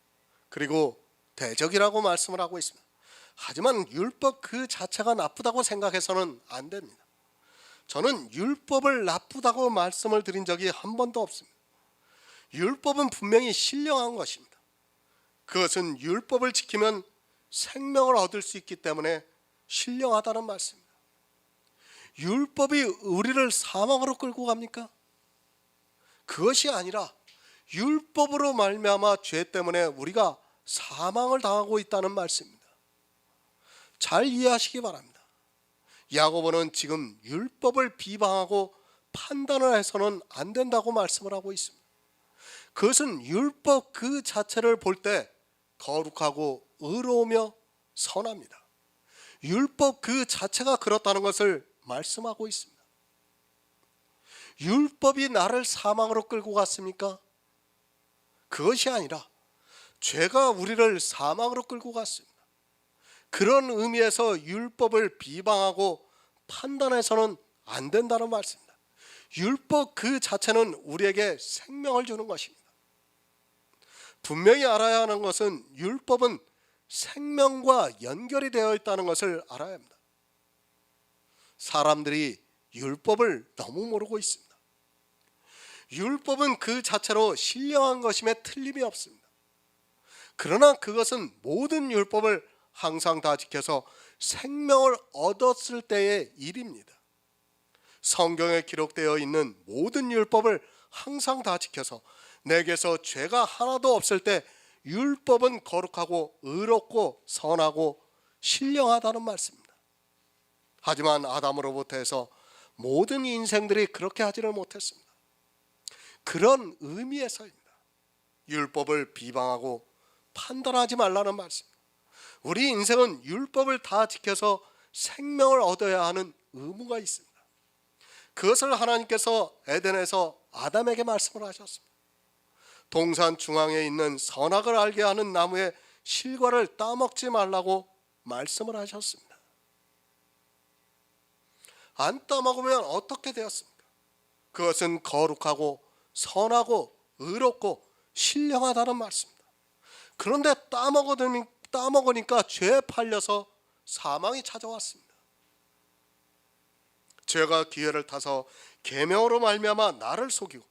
그리고 대적이라고 말씀을 하고 있습니다. 하지만 율법 그 자체가 나쁘다고 생각해서는 안 됩니다. 저는 율법을 나쁘다고 말씀을 드린 적이 한 번도 없습니다. 율법은 분명히 신령한 것입니다. 그것은 율법을 지키면 생명을 얻을 수 있기 때문에 신령하다는 말씀입니다. 율법이 우리를 사망으로 끌고 갑니까? 그것이 아니라 율법으로 말미암아 죄 때문에 우리가 사망을 당하고 있다는 말씀입니다. 잘 이해하시기 바랍니다. 야고보는 지금 율법을 비방하고 판단을 해서는 안 된다고 말씀을 하고 있습니다. 그것은 율법 그 자체를 볼 때 거룩하고 의로우며 선합니다. 율법 그 자체가 그렇다는 것을 말씀하고 있습니다. 율법이 나를 사망으로 끌고 갔습니까? 그것이 아니라 죄가 우리를 사망으로 끌고 갔습니다. 그런 의미에서 율법을 비방하고 판단해서는 안 된다는 말씀입니다. 율법 그 자체는 우리에게 생명을 주는 것입니다. 분명히 알아야 하는 것은 율법은 생명과 연결이 되어 있다는 것을 알아야 합니다. 사람들이 율법을 너무 모르고 있습니다. 율법은 그 자체로 신령한 것임에 틀림이 없습니다. 그러나 그것은 모든 율법을 항상 다 지켜서 생명을 얻었을 때의 일입니다. 성경에 기록되어 있는 모든 율법을 항상 다 지켜서 내게서 죄가 하나도 없을 때 율법은 거룩하고 의롭고 선하고 신령하다는 말씀입니다. 하지만 아담으로부터 해서 모든 인생들이 그렇게 하지를 못했습니다. 그런 의미에서입니다. 율법을 비방하고 판단하지 말라는 말씀입니다. 우리 인생은 율법을 다 지켜서 생명을 얻어야 하는 의무가 있습니다. 그것을 하나님께서 에덴에서 아담에게 말씀을 하셨습니다. 동산 중앙에 있는 선악을 알게 하는 나무의 실과를 따먹지 말라고 말씀을 하셨습니다. 안 따먹으면 어떻게 되었습니까? 그것은 거룩하고 선하고 의롭고 신령하다는 말씀입니다. 그런데 따먹으니까 죄에 팔려서 사망이 찾아왔습니다. 죄가 기회를 타서 계명으로 말미암아 나를 속이고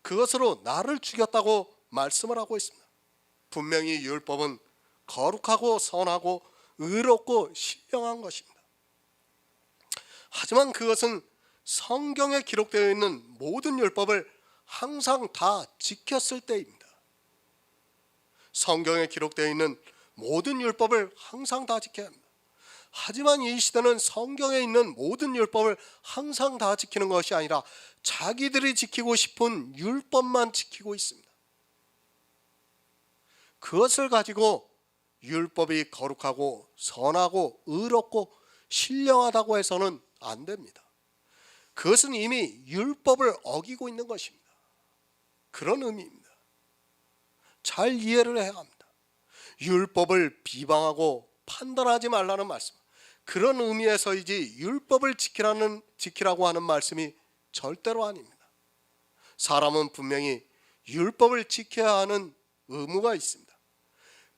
그것으로 나를 죽였다고 말씀을 하고 있습니다. 분명히 율법은 거룩하고 선하고 의롭고 신령한 것입니다. 하지만 그것은 성경에 기록되어 있는 모든 율법을 항상 다 지켰을 때입니다. 성경에 기록되어 있는 모든 율법을 항상 다 지켜야 합니다. 하지만 이 시대는 성경에 있는 모든 율법을 항상 다 지키는 것이 아니라 자기들이 지키고 싶은 율법만 지키고 있습니다. 그것을 가지고 율법이 거룩하고 선하고 의롭고 신령하다고 해서는 안 됩니다. 그것은 이미 율법을 어기고 있는 것입니다. 그런 의미입니다. 잘 이해를 해야 합니다. 율법을 비방하고 판단하지 말라는 말씀, 그런 의미에서이지 율법을 지키라고 하는 말씀이 절대로 아닙니다. 사람은 분명히 율법을 지켜야 하는 의무가 있습니다.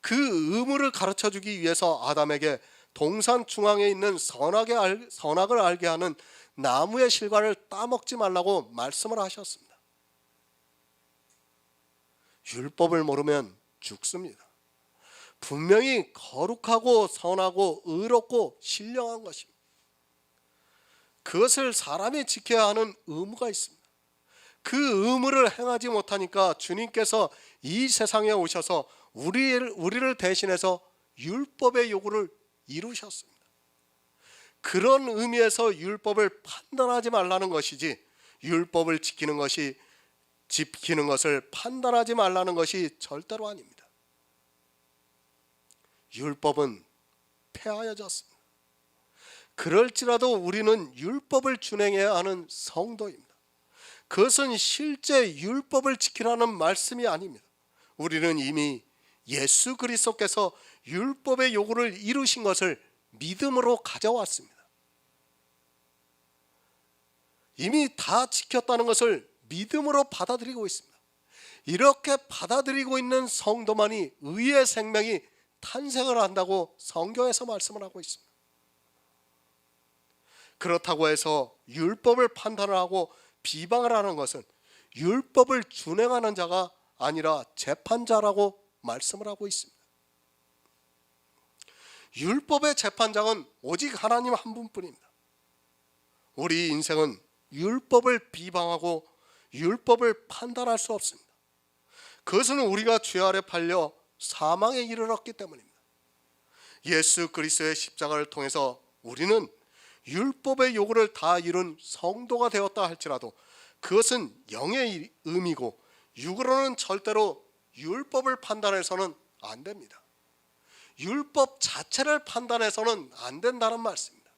그 의무를 가르쳐주기 위해서 아담에게 동산 중앙에 있는 선악을 알게 하는 나무의 실과를 따먹지 말라고 말씀을 하셨습니다. 율법을 모르면 죽습니다. 분명히 거룩하고 선하고 의롭고 신령한 것입니다. 그것을 사람이 지켜야 하는 의무가 있습니다. 그 의무를 행하지 못하니까 주님께서 이 세상에 오셔서 우리를 대신해서 율법의 요구를 이루셨습니다. 그런 의미에서 율법을 판단하지 말라는 것이지, 율법을 지키는 것을 판단하지 말라는 것이 절대로 아닙니다. 율법은 폐하여졌습니다. 그럴지라도 우리는 율법을 준행해야 하는 성도입니다. 그것은 실제 율법을 지키라는 말씀이 아닙니다. 우리는 이미 예수 그리스도께서 율법의 요구를 이루신 것을 믿음으로 가져왔습니다. 이미 다 지켰다는 것을 믿음으로 받아들이고 있습니다. 이렇게 받아들이고 있는 성도만이 의의 생명이 탄생을 한다고 성경에서 말씀을 하고 있습니다. 그렇다고 해서 율법을 판단을 하고 비방을 하는 것은 율법을 준행하는 자가 아니라 재판자라고 말씀을 하고 있습니다. 율법의 재판장은 오직 하나님 한 분뿐입니다. 우리 인생은 율법을 비방하고 율법을 판단할 수 없습니다. 그것은 우리가 죄 아래 팔려 사망에 이르렀기 때문입니다. 예수 그리스도의 십자가를 통해서 우리는 율법의 요구를 다 이룬 성도가 되었다 할지라도 그것은 영의 의미고 육으로는 절대로 율법을 판단해서는 안 됩니다. 율법 자체를 판단해서는 안 된다는 말씀입니다.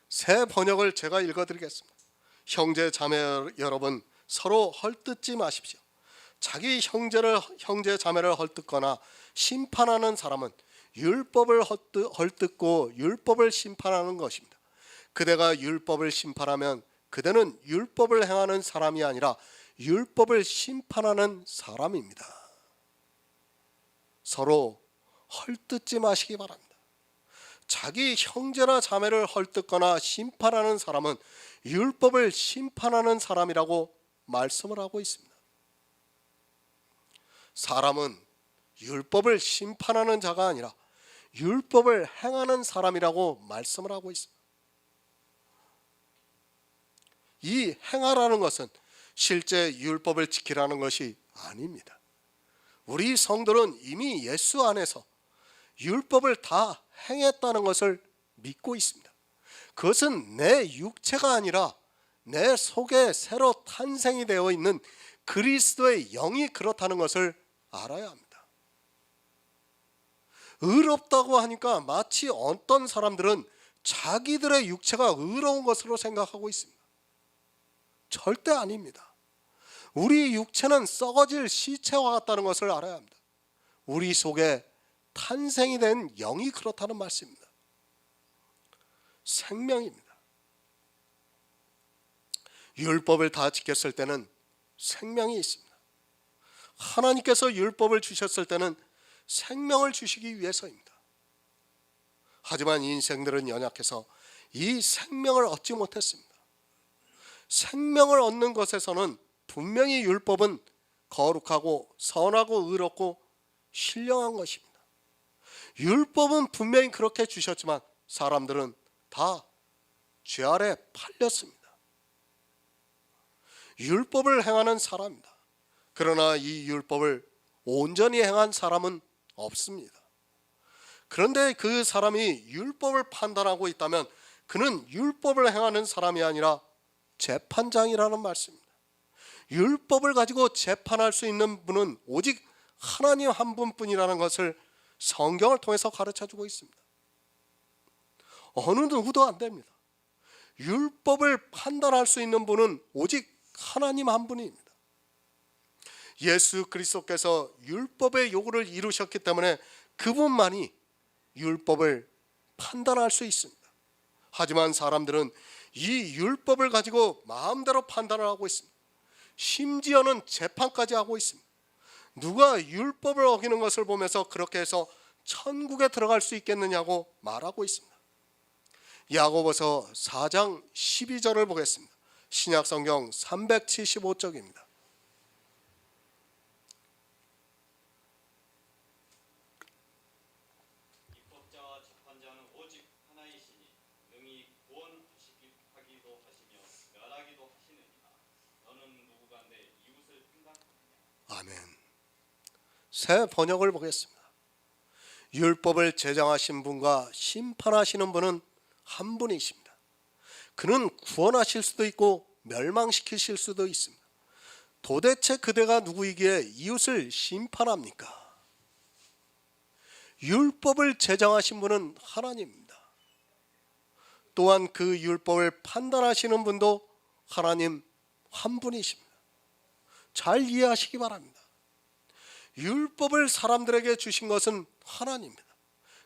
새 번역을 제가 읽어드리겠습니다. 형제 자매 여러분, 서로 헐뜯지 마십시오. 자기 형제 자매를 헐뜯거나 심판하는 사람은 율법을 헐뜯고 율법을 심판하는 것입니다. 그대가 율법을 심판하면 그대는 율법을 행하는 사람이 아니라 율법을 심판하는 사람입니다. 서로 헐뜯지 마시기 바랍니다. 자기 형제나 자매를 헐뜯거나 심판하는 사람은 율법을 심판하는 사람이라고 말씀을 하고 있습니다. 사람은 율법을 심판하는 자가 아니라 율법을 행하는 사람이라고 말씀을 하고 있습니다. 이 행하라는 것은 실제 율법을 지키라는 것이 아닙니다. 우리 성도는 이미 예수 안에서 율법을 다 행했다는 것을 믿고 있습니다. 그것은 내 육체가 아니라 내 속에 새로 탄생이 되어 있는 그리스도의 영이 그렇다는 것을 알아야 합니다. 의롭다고 하니까 마치 어떤 사람들은 자기들의 육체가 의로운 것으로 생각하고 있습니다. 절대 아닙니다. 우리 육체는 썩어질 시체와 같다는 것을 알아야 합니다. 우리 속에 탄생이 된 영이 그렇다는 말씀입니다. 생명입니다. 율법을 다 지켰을 때는 생명이 있습니다. 하나님께서 율법을 주셨을 때는 생명을 주시기 위해서입니다. 하지만 인생들은 연약해서 이 생명을 얻지 못했습니다. 생명을 얻는 것에서는 분명히 율법은 거룩하고 선하고 의롭고 신령한 것입니다. 율법은 분명히 그렇게 주셨지만 사람들은 다 죄 아래 팔렸습니다. 율법을 행하는 사람입니다. 그러나 이 율법을 온전히 행한 사람은 없습니다. 그런데 그 사람이 율법을 판단하고 있다면 그는 율법을 행하는 사람이 아니라 재판장이라는 말씀입니다. 율법을 가지고 재판할 수 있는 분은 오직 하나님 한 분뿐이라는 것을 성경을 통해서 가르쳐주고 있습니다. 어느 누구도 안 됩니다. 율법을 판단할 수 있는 분은 오직 하나님 한 분입니다. 예수 그리스도께서 율법의 요구를 이루셨기 때문에 그분만이 율법을 판단할 수 있습니다. 하지만 사람들은 이 율법을 가지고 마음대로 판단을 하고 있습니다. 심지어는 재판까지 하고 있습니다. 누가 율법을 어기는 것을 보면서 그렇게 해서 천국에 들어갈 수 있겠느냐고 말하고 있습니다. 야고보서 4장 12절을 보겠습니다. 신약성경 375쪽입니다. 입법자와 재판자는 오직 하나이시니 능히 구원하기도 하시며 멸하기도 하시느니라. 너는 누구가 내 이웃을 생각하느냐. 아멘. 새 번역을 보겠습니다. 율법을 제정하신 분과 심판하시는 분은 한 분이십니다. 그는 구원하실 수도 있고 멸망시키실 수도 있습니다. 도대체 그대가 누구이기에 이웃을 심판합니까? 율법을 제정하신 분은 하나님입니다. 또한 그 율법을 판단하시는 분도 하나님 한 분이십니다. 잘 이해하시기 바랍니다. 율법을 사람들에게 주신 것은 하나님입니다.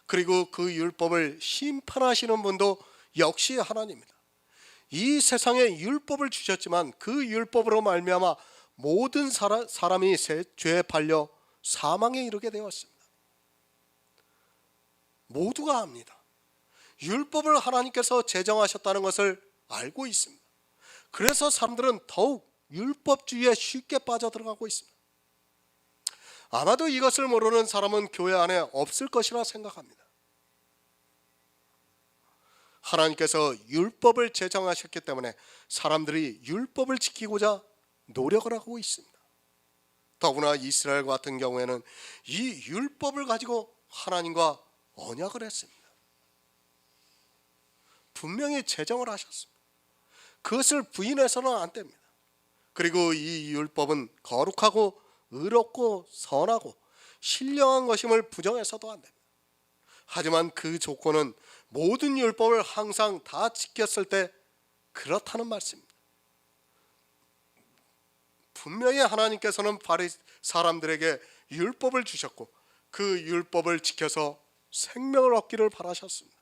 그리고 그 율법을 심판하시는 분도 역시 하나님입니다. 이 세상에 율법을 주셨지만 그 율법으로 말미암아 모든 사람이 죄에 팔려 사망에 이르게 되었습니다. 모두가 압니다. 율법을 하나님께서 제정하셨다는 것을 알고 있습니다. 그래서 사람들은 더욱 율법주의에 쉽게 빠져들어가고 있습니다. 아마도 이것을 모르는 사람은 교회 안에 없을 것이라 생각합니다. 하나님께서 율법을 제정하셨기 때문에 사람들이 율법을 지키고자 노력을 하고 있습니다. 더구나 이스라엘 같은 경우에는 이 율법을 가지고 하나님과 언약을 했습니다. 분명히 제정을 하셨습니다. 그것을 부인해서는 안 됩니다. 그리고 이 율법은 거룩하고 의롭고 선하고 신령한 것임을 부정해서도 안 됩니다. 하지만 그 조건은 모든 율법을 항상 다 지켰을 때 그렇다는 말씀입니다. 분명히 하나님께서는 사람들에게 율법을 주셨고 그 율법을 지켜서 생명을 얻기를 바라셨습니다.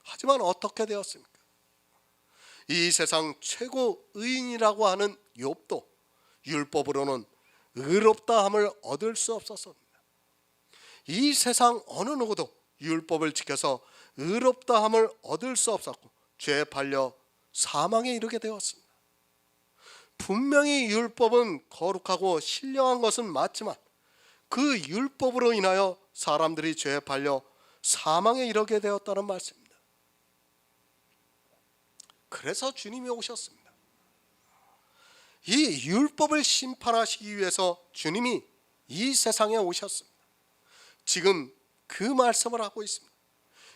하지만 어떻게 되었습니까? 이 세상 최고 의인이라고 하는 욥도 율법으로는 의롭다함을 얻을 수 없었습니다. 이 세상 어느 누구도 율법을 지켜서 의롭다함을 얻을 수 없었고 죄에 팔려 사망에 이르게 되었습니다. 분명히 율법은 거룩하고 신령한 것은 맞지만 그 율법으로 인하여 사람들이 죄에 팔려 사망에 이르게 되었다는 말씀입니다. 그래서 주님이 오셨습니다. 이 율법을 심판하시기 위해서 주님이 이 세상에 오셨습니다. 지금 그 말씀을 하고 있습니다.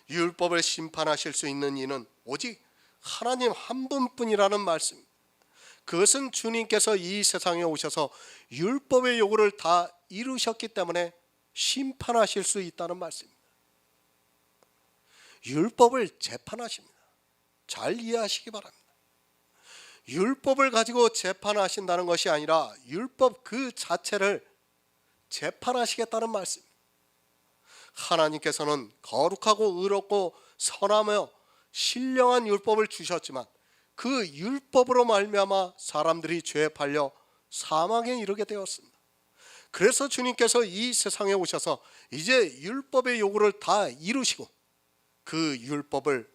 율법을 심판하실 수 있는 이는 오직 하나님 한 분뿐이라는 말씀입니다. 그것은 주님께서 이 세상에 오셔서 율법의 요구를 다 이루셨기 때문에 심판하실 수 있다는 말씀입니다. 율법을 재판하십니다. 잘 이해하시기 바랍니다. 율법을 가지고 재판하신다는 것이 아니라 율법 그 자체를 재판하시겠다는 말씀입니다. 하나님께서는 거룩하고 의롭고 선하며 신령한 율법을 주셨지만 그 율법으로 말미암아 사람들이 죄에 팔려 사망에 이르게 되었습니다. 그래서 주님께서 이 세상에 오셔서 이제 율법의 요구를 다 이루시고 그 율법을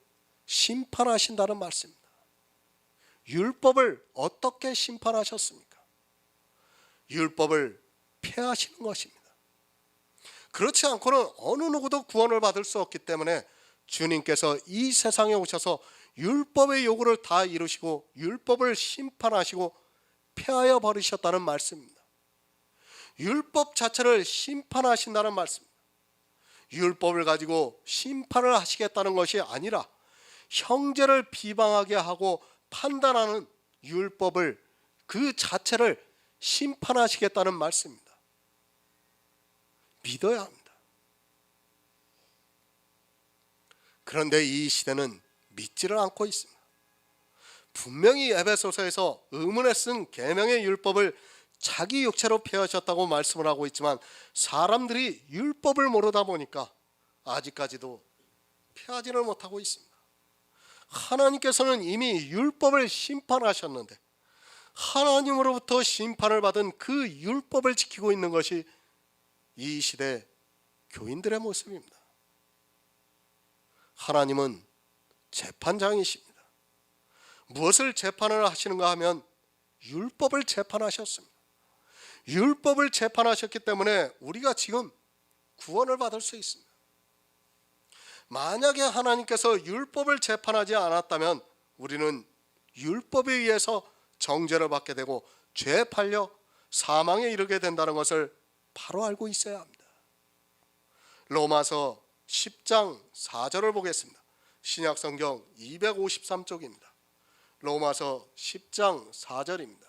심판하신다는 말씀입니다. 율법을 어떻게 심판하셨습니까? 율법을 폐하시는 것입니다. 그렇지 않고는 어느 누구도 구원을 받을 수 없기 때문에 주님께서 이 세상에 오셔서 율법의 요구를 다 이루시고 율법을 심판하시고 폐하여 버리셨다는 말씀입니다. 율법 자체를 심판하신다는 말씀입니다. 율법을 가지고 심판을 하시겠다는 것이 아니라 형제를 비방하게 하고 판단하는 율법을 그 자체를 심판하시겠다는 말씀입니다. 믿어야 합니다. 그런데 이 시대는 믿지를 않고 있습니다. 분명히 에베소서에서 의문에 쓴 계명의 율법을 자기 육체로 폐하셨다고 말씀을 하고 있지만 사람들이 율법을 모르다 보니까 아직까지도 폐하지를 못하고 있습니다. 하나님께서는 이미 율법을 심판하셨는데 하나님으로부터 심판을 받은 그 율법을 지키고 있는 것이 이 시대 교인들의 모습입니다. 하나님은 재판장이십니다. 무엇을 재판을 하시는가 하면 율법을 재판하셨습니다. 율법을 재판하셨기 때문에 우리가 지금 구원을 받을 수 있습니다. 만약에 하나님께서 율법을 재판하지 않았다면 우리는 율법에 의해서 정죄를 받게 되고 죄에 팔려 사망에 이르게 된다는 것을 바로 알고 있어야 합니다. 로마서 10장 4절을 보겠습니다. 신약성경 253쪽입니다. 로마서 10장 4절입니다.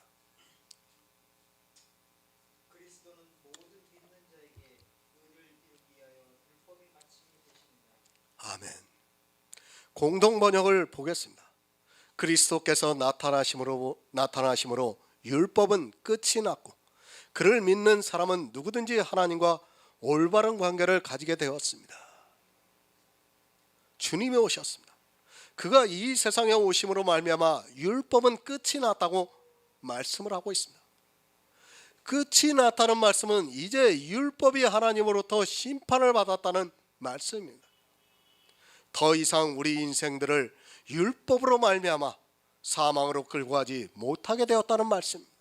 그리스도는 모든 믿는 자에게 의를 이루기 위하여 율법의 마침이 되십니다. 아멘. 공동 번역을 보겠습니다. 그리스도께서 나타나심으로 율법은 끝이 났고 그를 믿는 사람은 누구든지 하나님과 올바른 관계를 가지게 되었습니다. 주님이 오셨습니다. 그가 이 세상에 오심으로 말미암아 율법은 끝이 났다고 말씀을 하고 있습니다. 끝이 났다는 말씀은 이제 율법이 하나님으로부터 심판을 받았다는 말씀입니다. 더 이상 우리 인생들을 율법으로 말미암아 사망으로 끌고 가지 못하게 되었다는 말씀입니다.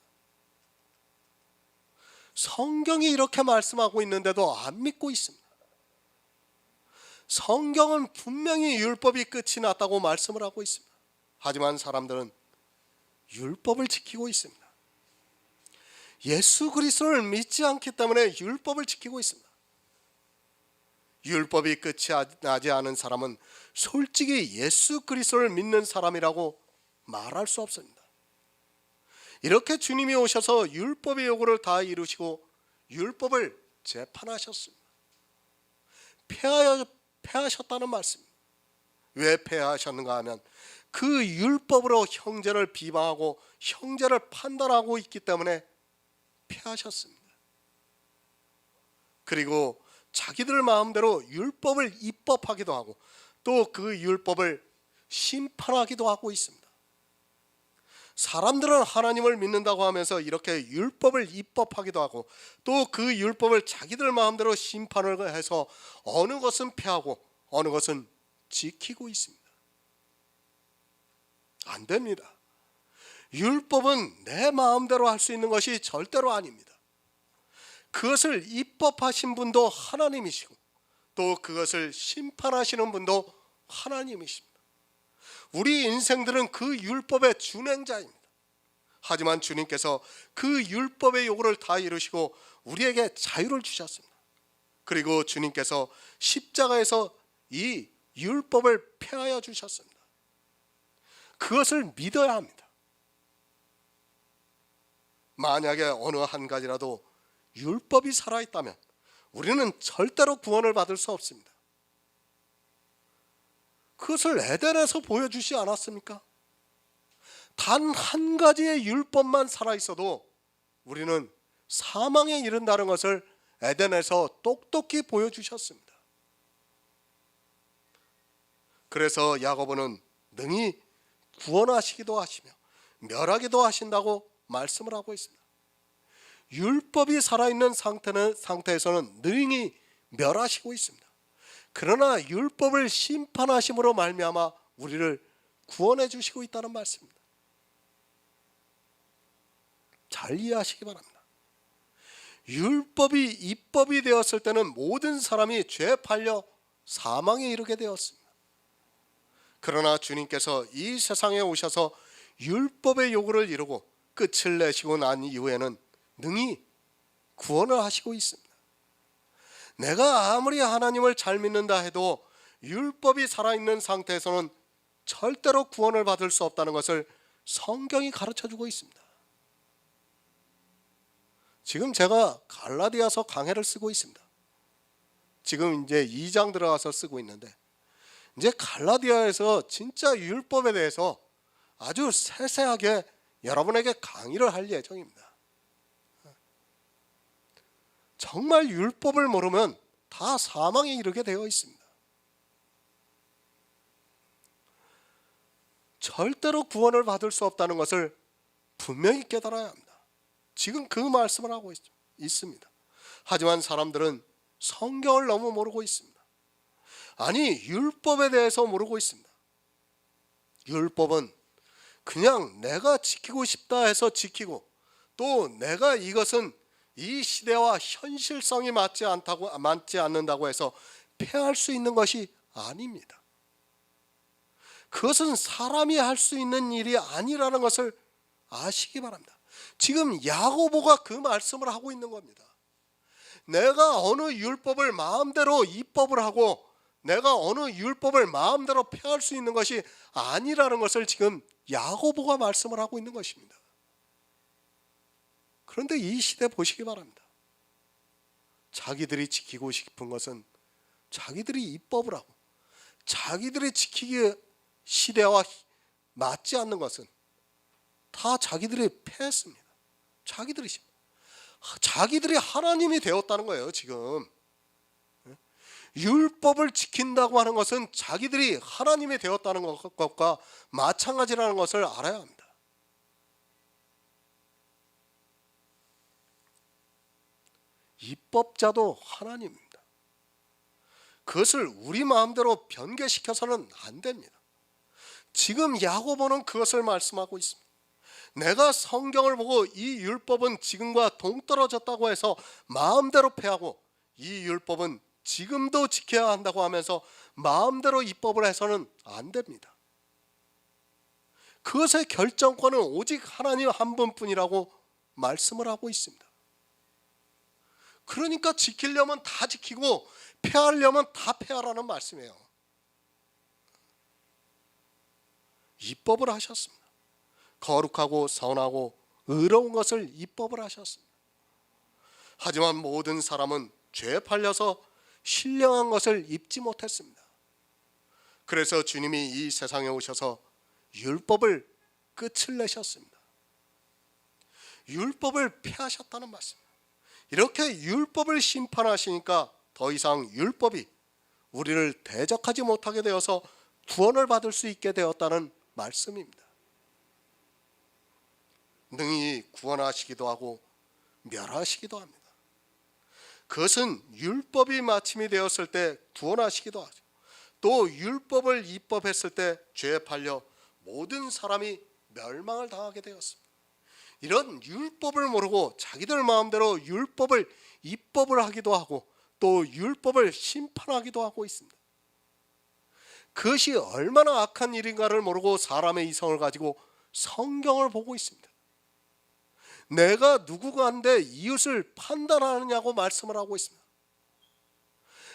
성경이 이렇게 말씀하고 있는데도 안 믿고 있습니다. 성경은 분명히 율법이 끝이 났다고 말씀을 하고 있습니다. 하지만 사람들은 율법을 지키고 있습니다. 예수 그리스도를 믿지 않기 때문에 율법을 지키고 있습니다. 율법이 끝이 나지 않은 사람은 솔직히 예수 그리스도를 믿는 사람이라고 말할 수 없습니다. 이렇게 주님이 오셔서 율법의 요구를 다 이루시고 율법을 재판하셨습니다. 폐하셨다는 말씀입니다. 왜 폐하셨는가 하면 그 율법으로 형제를 비방하고 형제를 판단하고 있기 때문에 폐하셨습니다. 그리고 자기들 마음대로 율법을 입법하기도 하고 또 그 율법을 심판하기도 하고 있습니다. 사람들은 하나님을 믿는다고 하면서 이렇게 율법을 입법하기도 하고 또 그 율법을 자기들 마음대로 심판을 해서 어느 것은 폐하고 어느 것은 지키고 있습니다. 안 됩니다. 율법은 내 마음대로 할 수 있는 것이 절대로 아닙니다. 그것을 입법하신 분도 하나님이시고 또 그것을 심판하시는 분도 하나님이십니다. 우리 인생들은 그 율법의 준행자입니다. 하지만 주님께서 그 율법의 요구를 다 이루시고 우리에게 자유를 주셨습니다. 그리고 주님께서 십자가에서 이 율법을 폐하여 주셨습니다. 그것을 믿어야 합니다. 만약에 어느 한 가지라도 율법이 살아있다면 우리는 절대로 구원을 받을 수 없습니다. 그것을 에덴에서 보여주지 않았습니까? 단 한 가지의 율법만 살아있어도 우리는 사망에 이른다는 것을 에덴에서 똑똑히 보여주셨습니다. 그래서 야고보는 능히 구원하시기도 하시며 멸하기도 하신다고 말씀을 하고 있습니다. 율법이 살아있는 상태에서는 능히 멸하시고 있습니다. 그러나 율법을 심판하심으로 말미암아 우리를 구원해 주시고 있다는 말씀입니다. 잘 이해하시기 바랍니다. 율법이 입법이 되었을 때는 모든 사람이 죄에 팔려 사망에 이르게 되었습니다. 그러나 주님께서 이 세상에 오셔서 율법의 요구를 이루고 끝을 내시고 난 이후에는 능히 구원을 하시고 있습니다. 내가 아무리 하나님을 잘 믿는다 해도 율법이 살아있는 상태에서는 절대로 구원을 받을 수 없다는 것을 성경이 가르쳐주고 있습니다. 지금 제가 갈라디아서 강해를 쓰고 있습니다. 지금 이제 2장 들어가서 쓰고 있는데 이제 갈라디아에서 진짜 율법에 대해서 아주 세세하게 여러분에게 강의를 할 예정입니다. 정말 율법을 모르면 다 사망에 이르게 되어 있습니다. 절대로 구원을 받을 수 없다는 것을 분명히 깨달아야 합니다. 지금 그 말씀을 하고 있습니다. 하지만 사람들은 성경을 너무 모르고 있습니다. 아니, 율법에 대해서 모르고 있습니다. 율법은 그냥 내가 지키고 싶다 해서 지키고 또 내가 이것은 이 시대와 현실성이 맞지 않는다고 해서 폐할 수 있는 것이 아닙니다. 그것은 사람이 할 수 있는 일이 아니라는 것을 아시기 바랍니다. 지금 야고보가 그 말씀을 하고 있는 겁니다. 내가 어느 율법을 마음대로 입법을 하고 내가 어느 율법을 마음대로 폐할 수 있는 것이 아니라는 것을 지금 야고보가 말씀을 하고 있는 것입니다. 그런데 이 시대 보시기 바랍니다. 자기들이 지키고 싶은 것은 자기들이 입법을 하고 자기들이 지키기 시대와 맞지 않는 것은 다 자기들이 폐했습니다. 자기들이 하나님이 되었다는 거예요. 지금 율법을 지킨다고 하는 것은 자기들이 하나님이 되었다는 것과 마찬가지라는 것을 알아야 합니다. 입법자도 하나님입니다. 그것을 우리 마음대로 변개시켜서는 안 됩니다. 지금 야고보는 그것을 말씀하고 있습니다. 내가 성경을 보고 이 율법은 지금과 동떨어졌다고 해서 마음대로 폐하고 이 율법은 지금도 지켜야 한다고 하면서 마음대로 입법을 해서는 안 됩니다. 그것의 결정권은 오직 하나님 한 분뿐이라고 말씀을 하고 있습니다. 그러니까 지키려면 다 지키고 폐하려면 다 폐하라는 말씀이에요. 입법을 하셨습니다. 거룩하고 선하고 의로운 것을 입법을 하셨습니다. 하지만 모든 사람은 죄에 팔려서 신령한 것을 입지 못했습니다. 그래서 주님이 이 세상에 오셔서 율법을 끝을 내셨습니다. 율법을 폐하셨다는 말씀입니다. 이렇게 율법을 심판하시니까 더 이상 율법이 우리를 대적하지 못하게 되어서 구원을 받을 수 있게 되었다는 말씀입니다. 능히 구원하시기도 하고 멸하시기도 합니다. 그것은 율법이 마침이 되었을 때 구원하시기도 하죠. 또 율법을 입법했을 때 죄에 팔려 모든 사람이 멸망을 당하게 되었습니다. 이런 율법을 모르고 자기들 마음대로 율법을 입법을 하기도 하고 또 율법을 심판하기도 하고 있습니다. 그것이 얼마나 악한 일인가를 모르고 사람의 이성을 가지고 성경을 보고 있습니다. 내가 누구간데 이웃을 판단하느냐고 말씀을 하고 있습니다.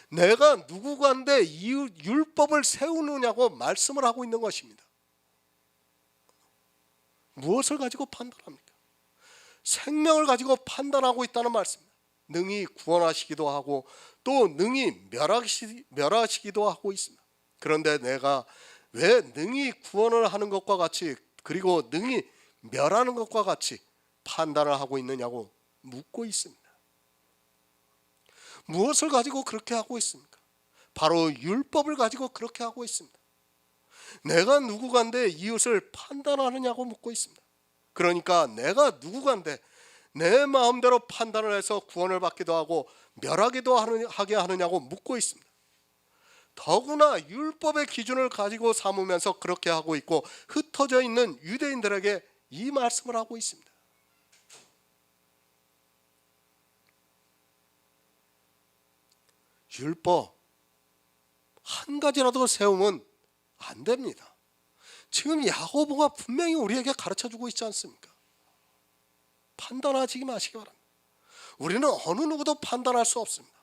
내가 누구간데 이웃 율법을 세우느냐고 말씀을 하고 있는 것입니다. 무엇을 가지고 판단합니까? 생명을 가지고 판단하고 있다는 말씀입니다. 능히 구원하시기도 하고 또 능히 멸하시기도 하고 있습니다. 그런데 내가 왜 능히 구원을 하는 것과 같이 그리고 능히 멸하는 것과 같이 판단을 하고 있느냐고 묻고 있습니다. 무엇을 가지고 그렇게 하고 있습니까? 바로 율법을 가지고 그렇게 하고 있습니다. 내가 누구간데 이웃을 판단하느냐고 묻고 있습니다. 그러니까 내가 누구간데 내 마음대로 판단을 해서 구원을 받기도 하고 멸하기도 하게 하느냐고 묻고 있습니다. 더구나 율법의 기준을 가지고 삼으면서 그렇게 하고 있고 흩어져 있는 유대인들에게 이 말씀을 하고 있습니다. 율법 한 가지라도 세우면 안 됩니다. 지금 야고보가 분명히 우리에게 가르쳐주고 있지 않습니까? 판단하지 마시기 바랍니다. 우리는 어느 누구도 판단할 수 없습니다.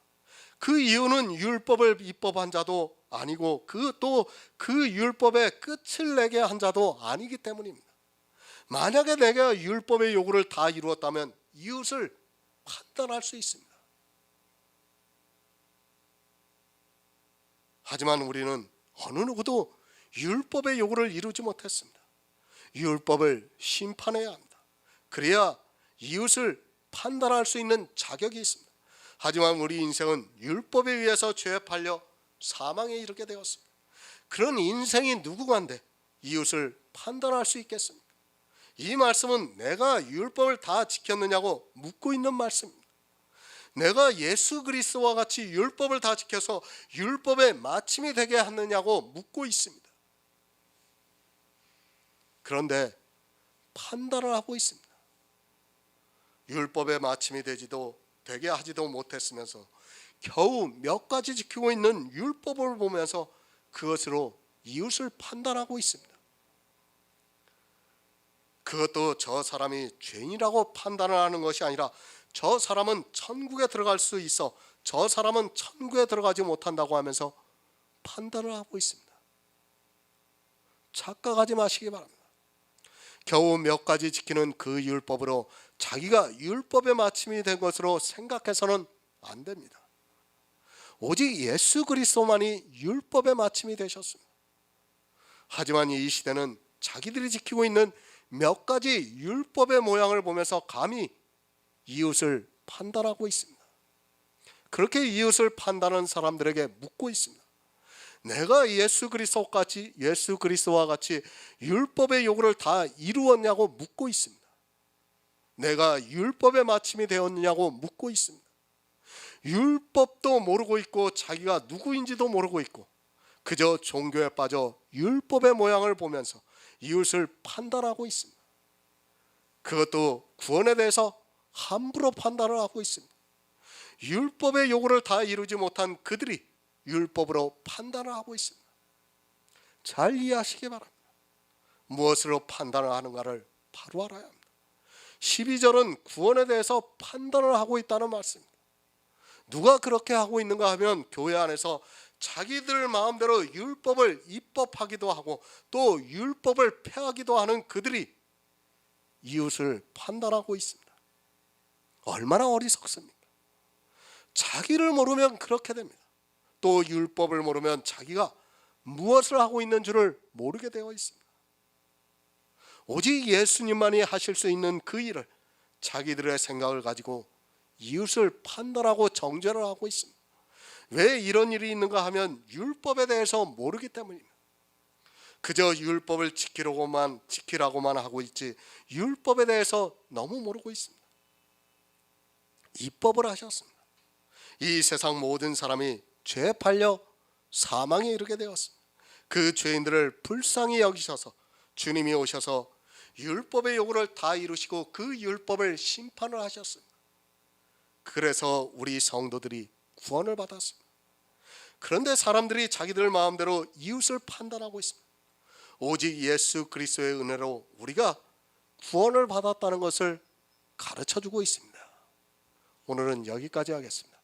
그 이유는 율법을 입법한 자도 아니고 그 율법의 끝을 내게 한 자도 아니기 때문입니다. 만약에 내가 율법의 요구를 다 이루었다면 이웃을 판단할 수 있습니다. 하지만 우리는 어느 누구도 율법의 요구를 이루지 못했습니다. 율법을 심판해야 합니다. 그래야 이웃을 판단할 수 있는 자격이 있습니다. 하지만 우리 인생은 율법에 의해서 죄에 팔려 사망에 이르게 되었습니다. 그런 인생이 누구간데 이웃을 판단할 수 있겠습니까? 이 말씀은 내가 율법을 다 지켰느냐고 묻고 있는 말씀입니다. 내가 예수 그리스도와 같이 율법을 다 지켜서 율법의 마침이 되게 하느냐고 묻고 있습니다. 그런데 판단을 하고 있습니다. 율법의 마침이 되게 하지도 못했으면서 겨우 몇 가지 지키고 있는 율법을 보면서 그것으로 이웃을 판단하고 있습니다. 그것도 저 사람이 죄인이라고 판단을 하는 것이 아니라 저 사람은 천국에 들어갈 수 있어 저 사람은 천국에 들어가지 못한다고 하면서 판단을 하고 있습니다. 착각하지 마시기 바랍니다. 겨우 몇 가지 지키는 그 율법으로 자기가 율법의 마침이 된 것으로 생각해서는 안 됩니다. 오직 예수 그리스도만이 율법의 마침이 되셨습니다. 하지만 이 시대는 자기들이 지키고 있는 몇 가지 율법의 모양을 보면서 감히 이웃을 판단하고 있습니다. 그렇게 이웃을 판단하는 사람들에게 묻고 있습니다. 내가 예수 그리스도와 같이 율법의 요구를 다 이루었냐고 묻고 있습니다. 내가 율법의 마침이 되었느냐고 묻고 있습니다. 율법도 모르고 있고 자기가 누구인지도 모르고 있고 그저 종교에 빠져 율법의 모양을 보면서 이웃을 판단하고 있습니다. 그것도 구원에 대해서 함부로 판단을 하고 있습니다. 율법의 요구를 다 이루지 못한 그들이 율법으로 판단을 하고 있습니다. 잘 이해하시기 바랍니다. 무엇으로 판단을 하는가를 바로 알아야 합니다. 12절은 구원에 대해서 판단을 하고 있다는 말씀입니다. 누가 그렇게 하고 있는가 하면 교회 안에서 자기들 마음대로 율법을 입법하기도 하고 또 율법을 폐하기도 하는 그들이 이웃을 판단하고 있습니다. 얼마나 어리석습니까? 자기를 모르면 그렇게 됩니다. 또 율법을 모르면 자기가 무엇을 하고 있는 줄을 모르게 되어 있습니다. 오직 예수님만이 하실 수 있는 그 일을 자기들의 생각을 가지고 이웃을 판단하고 정죄를 하고 있습니다. 왜 이런 일이 있는가 하면 율법에 대해서 모르기 때문입니다. 그저 율법을 지키라고만 하고 있지 율법에 대해서 너무 모르고 있습니다. 입법을 하셨습니다. 이 세상 모든 사람이 죄에 팔려 사망에 이르게 되었습니다. 그 죄인들을 불쌍히 여기셔서 주님이 오셔서 율법의 요구를 다 이루시고 그 율법을 심판을 하셨습니다. 그래서 우리 성도들이 구원을 받았습니다. 그런데 사람들이 자기들 마음대로 이웃을 판단하고 있습니다. 오직 예수 그리스도의 은혜로 우리가 구원을 받았다는 것을 가르쳐 주고 있습니다. 오늘은 여기까지 하겠습니다.